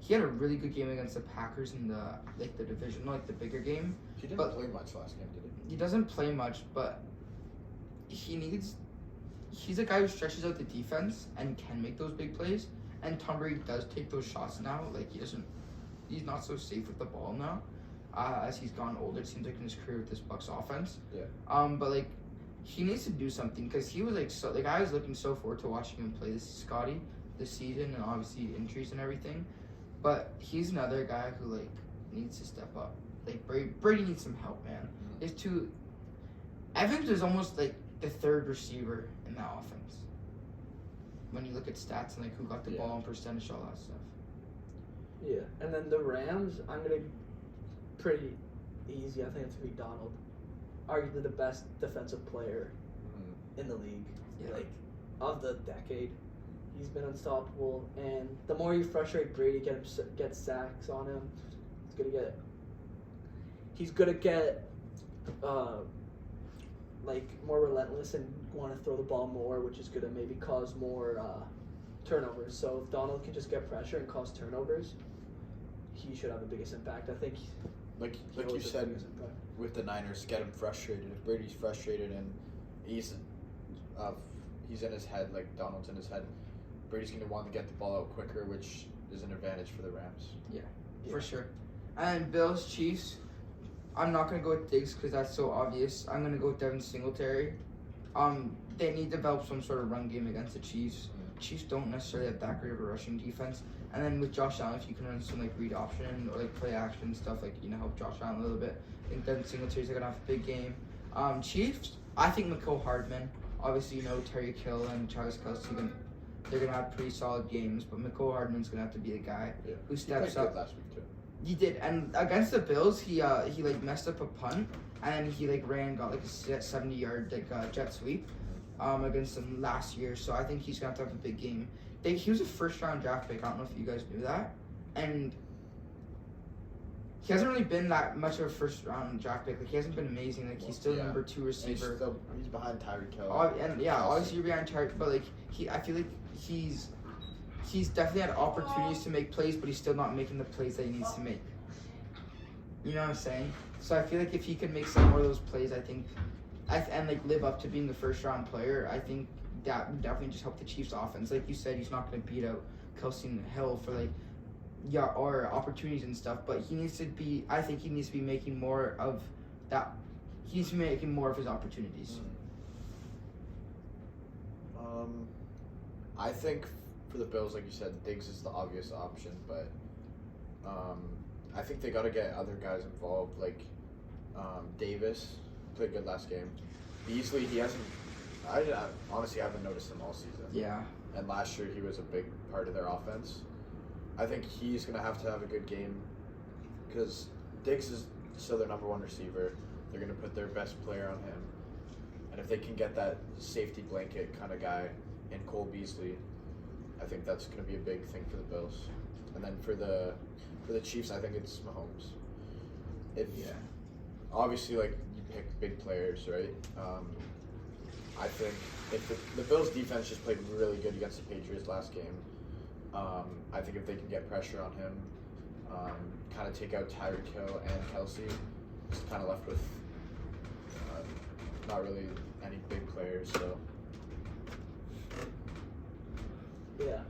he had a really good game against the Packers in the divisional, like the bigger game. He didn't play much last game, did he? He doesn't play much, but he's a guy who stretches out the defense and can make those big plays. And Tom Brady does take those shots now. Like he's not so safe with the ball now, as he's gone older. It seems like in his career with this Bucs offense. Yeah. But like he needs to do something because he was I was looking so forward to watching him play this season, and obviously injuries and everything. But he's another guy who like needs to step up. Like Brady needs some help, man. Evans is almost like the third receiver in that offense. When you look at stats and like who got the ball and percentage, all that stuff. Yeah, and then the Rams, I'm gonna pretty easy. I think it's gonna be Donald, arguably the best defensive player in the league. Yeah. Like of the decade, he's been unstoppable. And the more you frustrate Brady, get sacks on him, he's gonna get like more relentless and want to throw the ball more, which is gonna maybe cause more turnovers. So if Donald can just get pressure and cause turnovers, he should have the biggest impact. I think. Like you said, with the Niners, get him frustrated. If Brady's frustrated and he's in his head, like Donald's in his head, Brady's going to want to get the ball out quicker, which is an advantage for the Rams. Yeah, for sure. And Bills, Chiefs, I'm not going to go with Diggs because that's so obvious. I'm going to go with Devin Singletary. They need to develop some sort of run game against the Chiefs. Chiefs don't necessarily have that great of a rushing defense. And then with Josh Allen, if you can run some like read option or like play action stuff, like help Josh Allen a little bit. I think Devin Singletary's gonna have a big game. Chiefs, I think Mecole Hardman. Obviously, Terry Kill and Travis Kelce, they're gonna have pretty solid games. But Mecole Hardman's gonna have to be the guy who steps up. Last week too. He did, and against the Bills, he like messed up a punt and he like got like a 70-yard like jet sweep. Against them last year, so I think he's gonna have a big game. He was a first-round draft pick. I don't know if you guys knew that, and he hasn't really been that much of a first-round draft pick. Like he hasn't been amazing. Like he's still number 2 receiver. He's behind Tyreek Hill. Obviously you're behind Tyreek, but like I feel like he's definitely had opportunities to make plays, but he's still not making the plays that he needs to make. You know what I'm saying? So I feel like if he could make some more of those plays, and like live up to being the first round player, I think that would definitely just help the Chiefs offense. Like you said, he's not going to beat out Kelce and Hill for or opportunities and stuff, but I think he needs to be making more of that. He needs to be making more of his opportunities. I think for the Bills, like you said, Diggs is the obvious option, but I think they got to get other guys involved, like Davis. Played good last game. Beasley, he hasn't. I honestly haven't noticed him all season. Yeah. And last year he was a big part of their offense. I think he's gonna have to have a good game because Diggs is still their number 1 receiver. They're gonna put their best player on him, and if they can get that safety blanket kind of guy in Cole Beasley, I think that's gonna be a big thing for the Bills. And then for the Chiefs, I think it's Mahomes. Obviously, like, you pick big players, right? I think if the Bills' defense just played really good against the Patriots last game, I think if they can get pressure on him, kind of take out Tyreek Hill and Kelce, just kind of left with not really any big players. So yeah,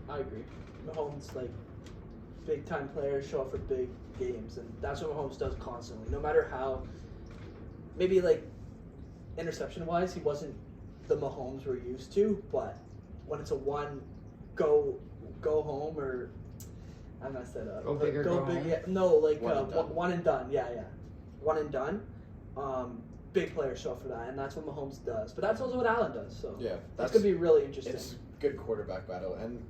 I agree. Mahomes, like, big time players show up for big games, and that's what Mahomes does constantly. No matter how, maybe like interception wise, he wasn't the Mahomes we're used to, but when it's a go home, or I messed that up. Go big or go home? Yeah, no, like one and done. Yeah, one and done. Big players show up for that, and that's what Mahomes does. But that's also what Allen does. So yeah, that's gonna be really interesting. It's good quarterback battle, and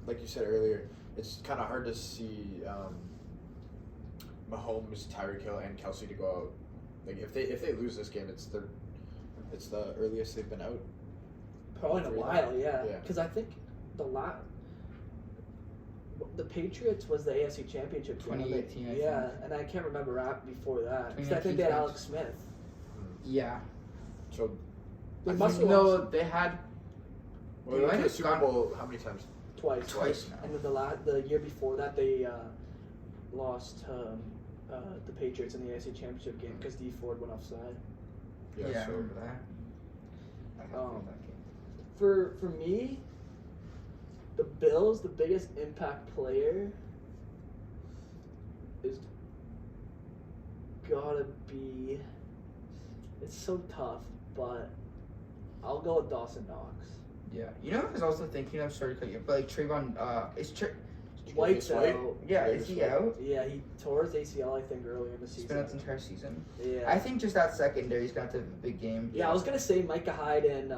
like you said earlier, it's kind of hard to see Mahomes, Tyreek Hill, and Kelce to go out. Like if they lose this game, it's the earliest they've been out. Probably in a while, yeah. Yeah. Because I think the Patriots was the AFC Championship game. 2018, I yeah, think. and I can't remember before that. 'Cause I 2019, think they had Alex Smith. Yeah. So, They I must think- have No, lost they had well, They they might went to the have Super gone- Bowl how many times? twice. twice now. And then the year before that, they lost the Patriots in the AFC Championship game because D Ford went offside. Yeah, I so remember that. I have Um, that game. For me, the Bills, the biggest impact player is gotta be. It's so tough, but I'll go with Dawson Knox. Yeah. You know what I was also thinking of? Sorry to cut you, but like Trayvon, White's White? out. yeah, is he out? Yeah, he tore his ACL, I think, earlier in the He's season. been out the entire season. Yeah. I think just that secondary's got to have a big game. Yeah, I was gonna say Micah Hyde and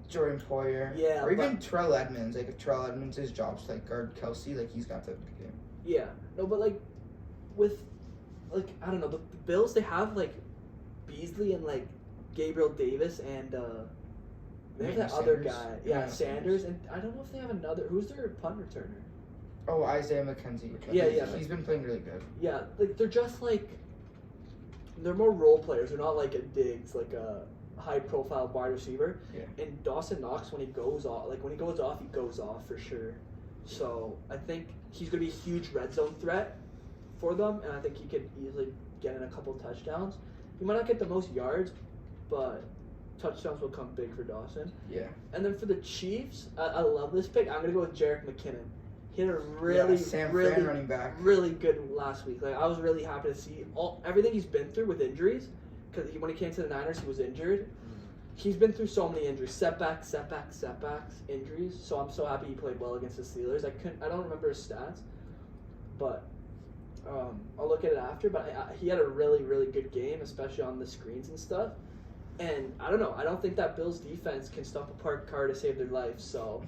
Jordan Poyer. Yeah, Or even Terrell Edmonds. Like if Terrell Edmonds' his job's to like guard Kelsey, like he's got to have a big game. yeah. No, but like with I don't know, the Bills, they have like Beasley and like Gabriel Davis and they have that other Sanders. guy. Yeah, Yeah, Sanders, and I don't know if they have another. Who's their punt returner? Oh, Isaiah McKenzie. Yeah. He's been playing really good. Yeah, like they're just like they're more role players. They're not like a Diggs, like a high profile wide receiver. Yeah. And Dawson Knox, when he goes off, he goes off for sure. So I think he's gonna be a huge red zone threat for them, and I think he could easily get in a couple touchdowns. He might not get the most yards, but touchdowns will come big for Dawson. Yeah. And then for the Chiefs, I love this pick. I'm gonna go with Jerick McKinnon. He had a really, Sam really, Fran running back. really good last week. Like I was really happy to see everything he's been through with injuries. Because when he came to the Niners, he was injured. He's been through so many injuries, setbacks, injuries. So I'm so happy he played well against the Steelers. I don't remember his stats, but I'll look at it after. But he had a really, really good game, especially on the screens and stuff. And I don't know. I don't think that Bills defense can stop a parked car to save their life. So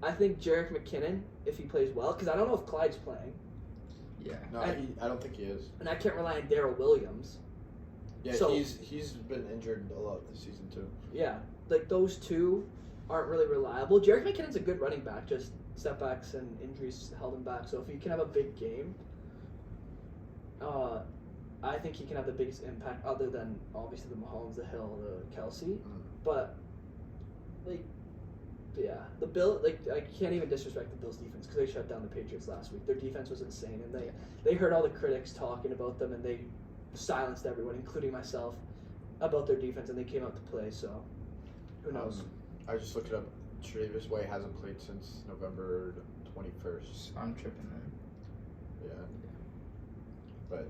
I think Jerick McKinnon, if he plays well, because I don't know if Clyde's playing, Yeah. no, I don't think he is. and I can't rely on Darrell Williams. Yeah, So- he's been injured a lot this season too. Yeah, like those two aren't really reliable. Jerick McKinnon's a good running back, just setbacks and injuries held him back. So if he can have a big game, I think he can have the biggest impact other than obviously the Mahomes, the Hill, the Kelsey. But like, yeah, the Bill, like I can't even disrespect the Bills defense because they shut down the Patriots last week. Their defense was insane, and they heard all the critics talking about them, and they silenced everyone, including myself, about their defense, and they came out to play. So who knows? I just looked it up. Tre'Davious White hasn't played since November 21st. I'm tripping then. Yeah. But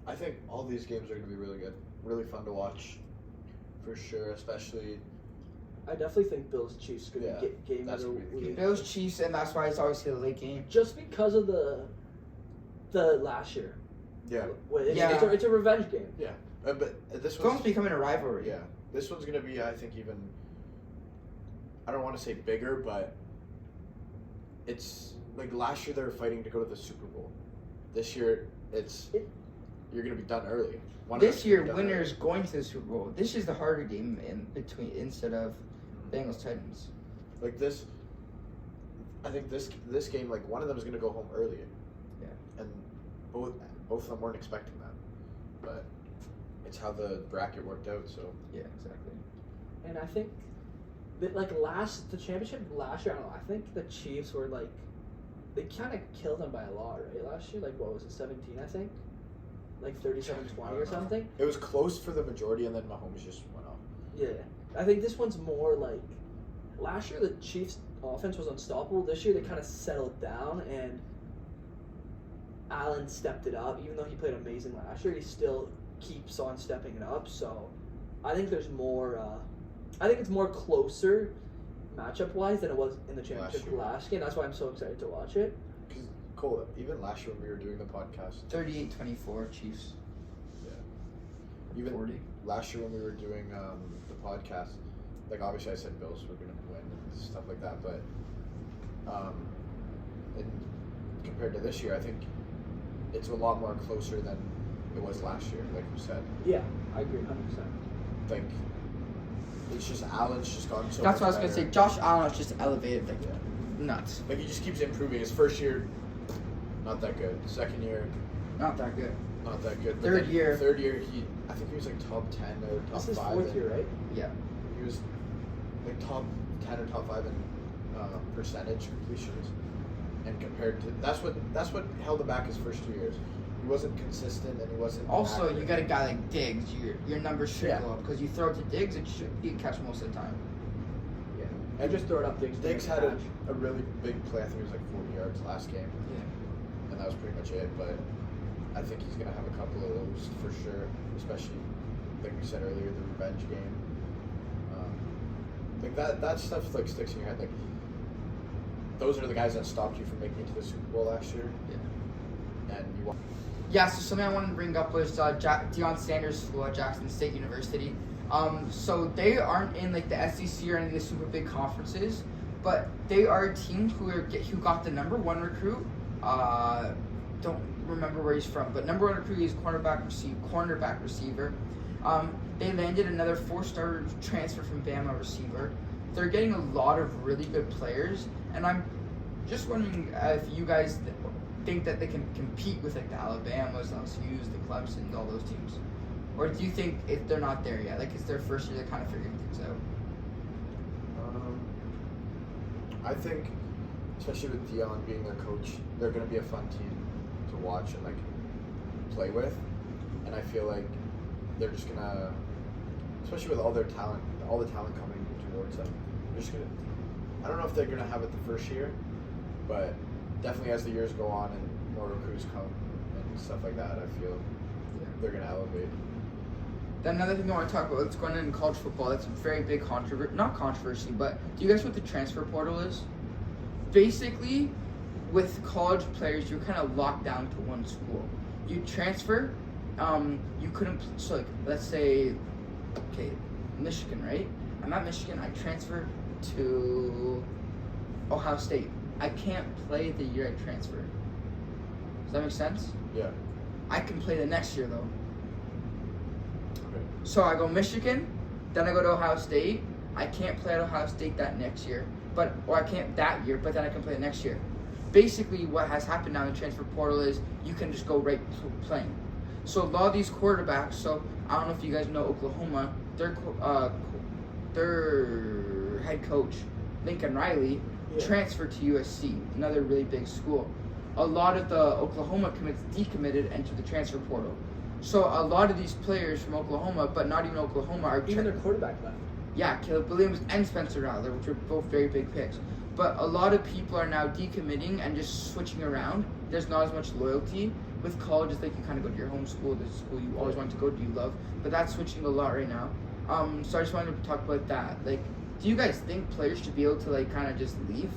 I think all these games are going to be really good. Really fun to watch. For sure, especially... I definitely think Bills Chiefs could Yeah, be game that's of the gonna be the week. game. Those Chiefs, and that's why it's obviously a late game. Just because of the last year. Yeah. It's a revenge game. Yeah. But this It's one's... almost becoming a rivalry. Yeah. This one's going to be, I think, even... I don't want to say bigger, but it's... Like, last year they were fighting to go to the Super Bowl. This year, you're going to be done early. This year, winner's going to the Super Bowl. This is the harder game in between instead of Bengals Titans. Like this, I think this game, like one of them is going to go home early. Yeah. And both of them weren't expecting that, but it's how the bracket worked out. So Yeah, exactly. And I think that the championship last year, I don't know, I think the Chiefs were like, they kind of killed them by a lot, right? Last year, like what was it, 17, I think? Like 37-20 or something? it was close for the majority, and then Mahomes just went off. Yeah. I think this one's more like, last year the Chiefs offense was unstoppable. This year they kind of settled down, and Allen stepped it up. Even though he played amazing last year, he still keeps on stepping it up. So I think there's more, I think it's more closer matchup-wise than it was in the championship last game. That's why I'm so excited to watch it. Because Cole, even last year when we were doing the podcast, 38-24 Chiefs. even 40. last year when we were doing the podcast, like obviously I said Bills were going to win and stuff like that, but and compared to this year, I think it's a lot more closer than it was last year, like you said. Yeah, I agree 100%. Like, it's just Allen's just gotten so That's much what I was better. gonna say. Josh Allen was just elevated. Like, nuts. Like he just keeps improving. His first year, not that good. Second year, Not that good. not that good. But Third then year. Third year, I think he was like top 10 or top 5. This is 4th year, right? Yeah. He was like top 10 or top 5 in percentage completions. And compared to that's what held him back his first 2 years. He wasn't consistent and he wasn't. Also, accurate. you got a guy like Diggs. Your numbers should Yeah. go up because you throw it to Diggs, he catch most of the time. Yeah. And And just throw it up Diggs. Diggs had a really big play. I think it was like 40 yards last game. Yeah. And that was pretty much it. But I think he's gonna have a couple of those for sure, especially like we said earlier, the revenge game. Like that stuff like sticks in your head. Like those are the guys that stopped you from making it to the Super Bowl last year. Yeah. And you want. Yeah, so something I wanted to bring up was Deion Sanders' school at Jackson State University. So they aren't in like the SEC or any of the super big conferences, but they are a team who got the number 1 recruit. Don't remember where he's from, but number 1 recruit is cornerback receiver. They landed another 4-star transfer from Bama receiver. They're getting a lot of really good players, and I'm just wondering if you guys think that they can compete with like the Alabamas, the LSU's, the Clemson's, all those teams, or do you think if they're not there yet, like it's their first year, they're kind of figuring things out? I think, especially with Deion being their coach, they're going to be a fun team to watch and like play with, and I feel like they're just gonna, especially with all the talent coming towards them, they're just gonna. I don't know if they're gonna have it the first year, but definitely as the years go on and more recruits come and stuff like that, I feel they're gonna elevate. Then another thing I want to talk about, let's go into college football. That's a very big not controversy, but do you guys know what the transfer portal is? Basically, with college players, you're kind of locked down to one school. You transfer, you couldn't, so like, let's say, okay, Michigan, right? I'm at Michigan, I transfer to Ohio State. I can't play the year I transfer. Does that make sense? Yeah. I can play the next year though. Okay. So I go Michigan, then I go to Ohio State. I can't play at Ohio State that next year, or I can't that year, but then I can play the next year. Basically, what has happened now in the transfer portal is you can just go right playing. So a lot of these quarterbacks. So I don't know if you guys know Oklahoma. Their head coach Lincoln Riley transferred to USC, another really big school. A lot of the Oklahoma commits decommitted into the transfer portal. So a lot of these players from Oklahoma, but not even Oklahoma, are even their quarterback left. Yeah, Caleb Williams and Spencer Rattler, which are both very big picks. But a lot of people are now decommitting and just switching around. There's not as much loyalty. With college, it's like you kind of go to your home school, the school you always wanted to go to, you love. But that's switching a lot right now. So I just wanted to talk about that. Like, do you guys think players should be able to like kind of just leave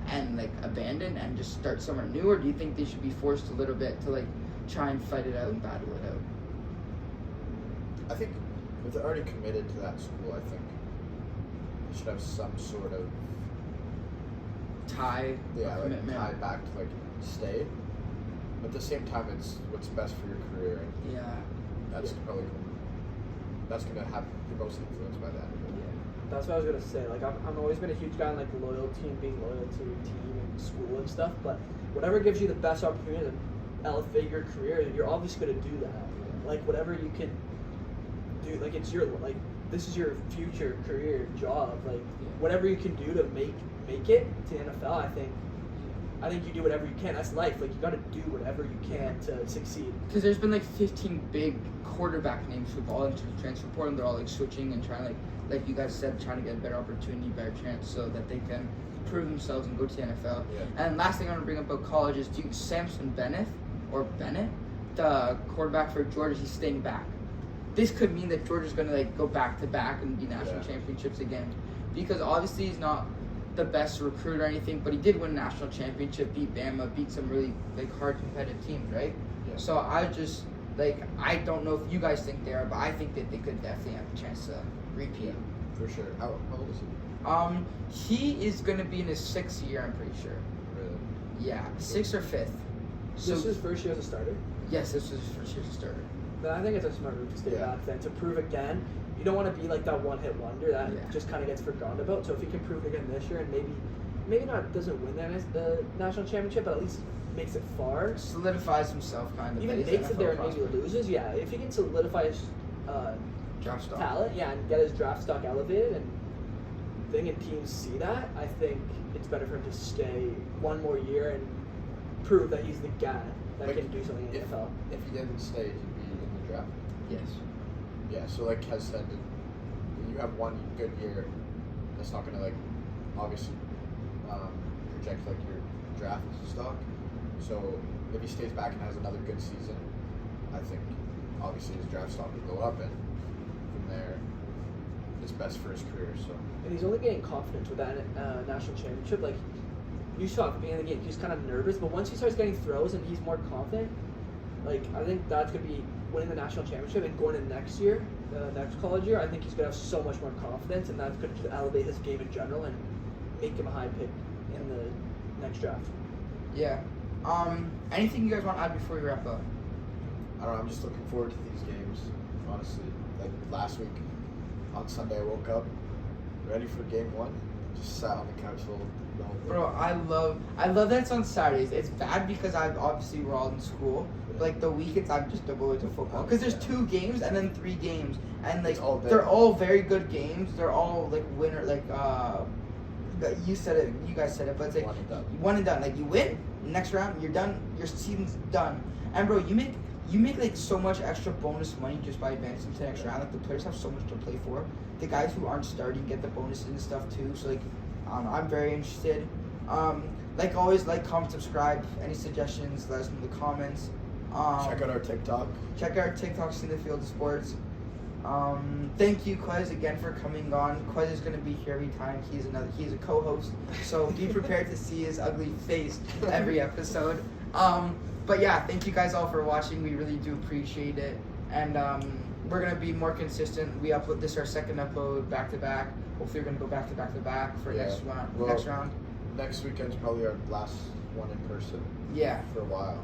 and like abandon and just start somewhere new, or do you think they should be forced a little bit to like try and fight it out and battle it out? I think if they're already committed to that school, I think they should have some sort of Tie, commitment. Tie back to like stay. But at the same time, it's what's best for your career, and Yeah. that's gonna have the most influence by that. That's what I was gonna say. Like I've always been a huge guy on like loyalty and being loyal to your team and school and stuff. But whatever gives you the best opportunity to elevate your career, you're obviously gonna do that. Like whatever you can do, like it's your like this is your future career job. Like whatever you can do to make it to NFL, I think you do whatever you can. That's life. Like you got to do whatever you can to succeed. Because there's been like 15 big quarterback names who've all entered the transfer portal, and they're all like switching and trying like you guys said, trying to get a better opportunity, better chance, so that they can prove themselves and go to the NFL. Yeah. And last thing I want to bring up about college is Samson Bennett, the quarterback for Georgia, he's staying back. This could mean that Georgia's going to like go back to back and be national championships again, because obviously he's not the best recruit or anything, but he did win a national championship, beat Bama, beat some really like hard competitive teams, right? Yeah. So I just I don't know if you guys think they are, but I think that they could definitely have a chance to repeat. For sure. How old is he? He is going to be in his 6th year, I'm pretty sure. Really? Yeah, 6th or 5th. So this is his first year as a starter? Yes, this was his first year as a starter. Then I think it's a smart move to stay back then, to prove again. You don't want to be like that one-hit wonder that just kind of gets forgotten about. So if he can prove again this year and maybe maybe not doesn't win the national championship, but at least makes it far. Solidifies himself kind of. Even makes it there and maybe loses. Yeah, if he can solidify his draft stock. talent, and get his draft stock elevated and teams see that, I think it's better for him to stay one more year and prove that he's the guy that can do something in the NFL. If he didn't stay, he'd be in the draft. Yes. Yeah, so like Kez said, you have one good year. That's not going to obviously project your draft stock. So if he stays back and has another good season, I think obviously his draft stock will go up, and from there, it's best for his career. So. And he's only getting confidence with that national championship. Like, you saw at the beginning of the game, he's kind of nervous, but once he starts getting throws and he's more confident, I think that's going to be winning the national championship and going into next year, next college year. I think he's going to have so much more confidence, and that's going to elevate his game in general and make him a high pick in the next draft. Yeah. Anything you guys want to add before we wrap up? I don't know. I'm just looking forward to these games. Honestly, last week on Sunday, I woke up ready for game one. Just sat on the couch the whole day. Bro, I love that it's on Saturdays. It's bad because we're all in school. But the weekends I'm just devoted to football because there's 2 games and then 3 games, and they're all very good games. They're all winner you said it, you guys said it, but it's one and done. You win, next round you're done. Your season's done. And bro, you make so much extra bonus money just by advancing to the next round. The players have so much to play for. The guys who aren't starting get the bonuses and stuff too. So I'm very interested. Always, comment, subscribe. Any suggestions, let us know in the comments. Check out our TikTok. Check out our TikTok, See the Field of Sports. Thank you, Quez, again for coming on. Quez is going to be here every time. He's a co-host, so be prepared to see his ugly face every episode. But yeah, thank you guys all for watching. We really do appreciate it, and we're going to be more consistent. We upload this our second upload back to back. Hopefully, we're going to go back to back for next round. Next weekend's probably our last one in person. Yeah. For a while.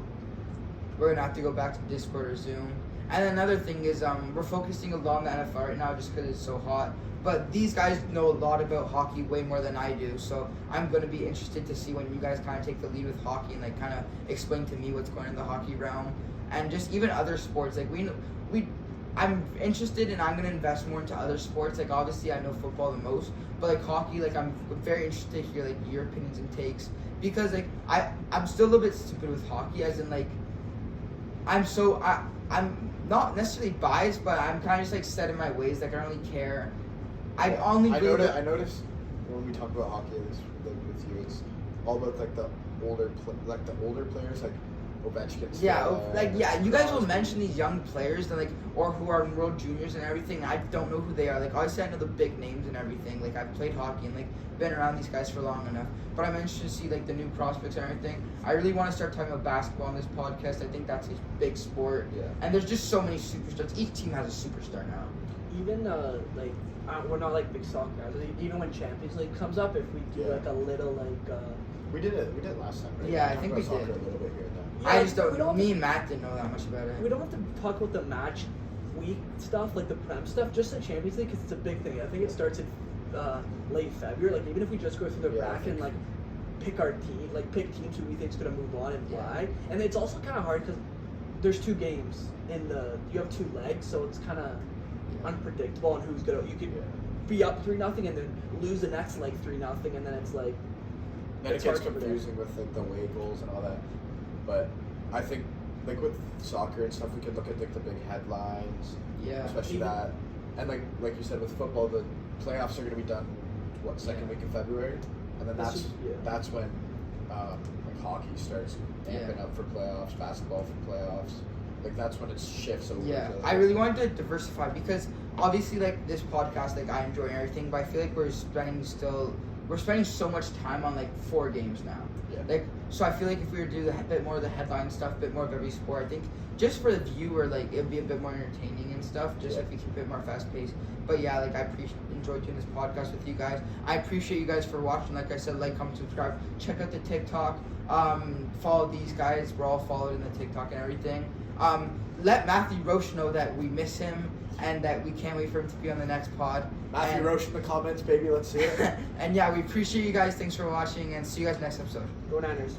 We're going to have to go back to Discord or Zoom. And another thing is we're focusing a lot on the NFL right now just because it's so hot. But these guys know a lot about hockey way more than I do. So I'm going to be interested to see when you guys kind of take the lead with hockey and kind of explain to me what's going on in the hockey realm. And just even other sports. I'm interested and I'm going to invest more into other sports. Obviously I know football the most. But hockey, I'm very interested to hear your opinions and takes. Because I'm still a little bit stupid with hockey, as in I'm not necessarily biased, but I'm kind of just set in my ways. I don't really care. I noticed when we talk about hockey with you, it's all about the older players Ovechkin. You guys will mention these young players and or who are in World Juniors and everything. I don't know who they are. Obviously I know the big names and everything. I've played hockey and been around these guys for long enough. But I'm interested to see the new prospects and everything. I really want to start talking about basketball on this podcast. I think that's a big sport. Yeah. And there's just so many superstars. Each team has a superstar now. Even we're not big soccer guys. Even when Champions League comes up, if we do a little we did last time, right? Yeah, I think we did. A little bit here and there. Yeah, I just don't. Me and Matt didn't know that much about it. We don't have to talk about the match week stuff, the Prem stuff, just the Champions League, because it's a big thing. I think it starts in late February. Even if we just go through the bracket and pick our team, pick teams who we think is gonna move on and fly. And it's also kind of hard because there's 2 games you have 2 legs, so it's kind of unpredictable on who's gonna. You could be up 3-0 and then lose the next 3-0, and then it's Then it gets confusing with the away goals and all that. But I think with soccer and stuff, we could look at the big headlines. Yeah. Especially that, and like you said with football, the playoffs are going to be done second week of February, and then that's when hockey starts amping up for playoffs, basketball for playoffs. That's when it shifts over. Yeah, I really wanted to diversify because obviously this podcast I enjoy and everything, but I feel we're spending so much time on 4 games now. Yeah. So I feel if we were to do a bit more of the headline stuff, a bit more of every sport, I think just for the viewer, it'd be a bit more entertaining and stuff. Just if we keep it more fast paced. But yeah, I enjoyed doing this podcast with you guys. I appreciate you guys for watching. Like I said, comment, subscribe, check out the TikTok. Follow these guys. We're all followed in the TikTok and everything. Let Matthew Roche know that we miss him and that we can't wait for him to be on the next pod. Matthew And- Roche in the comments, baby. Let's see it. And yeah, we appreciate you guys. Thanks for watching, and see you guys next episode. Go Niners.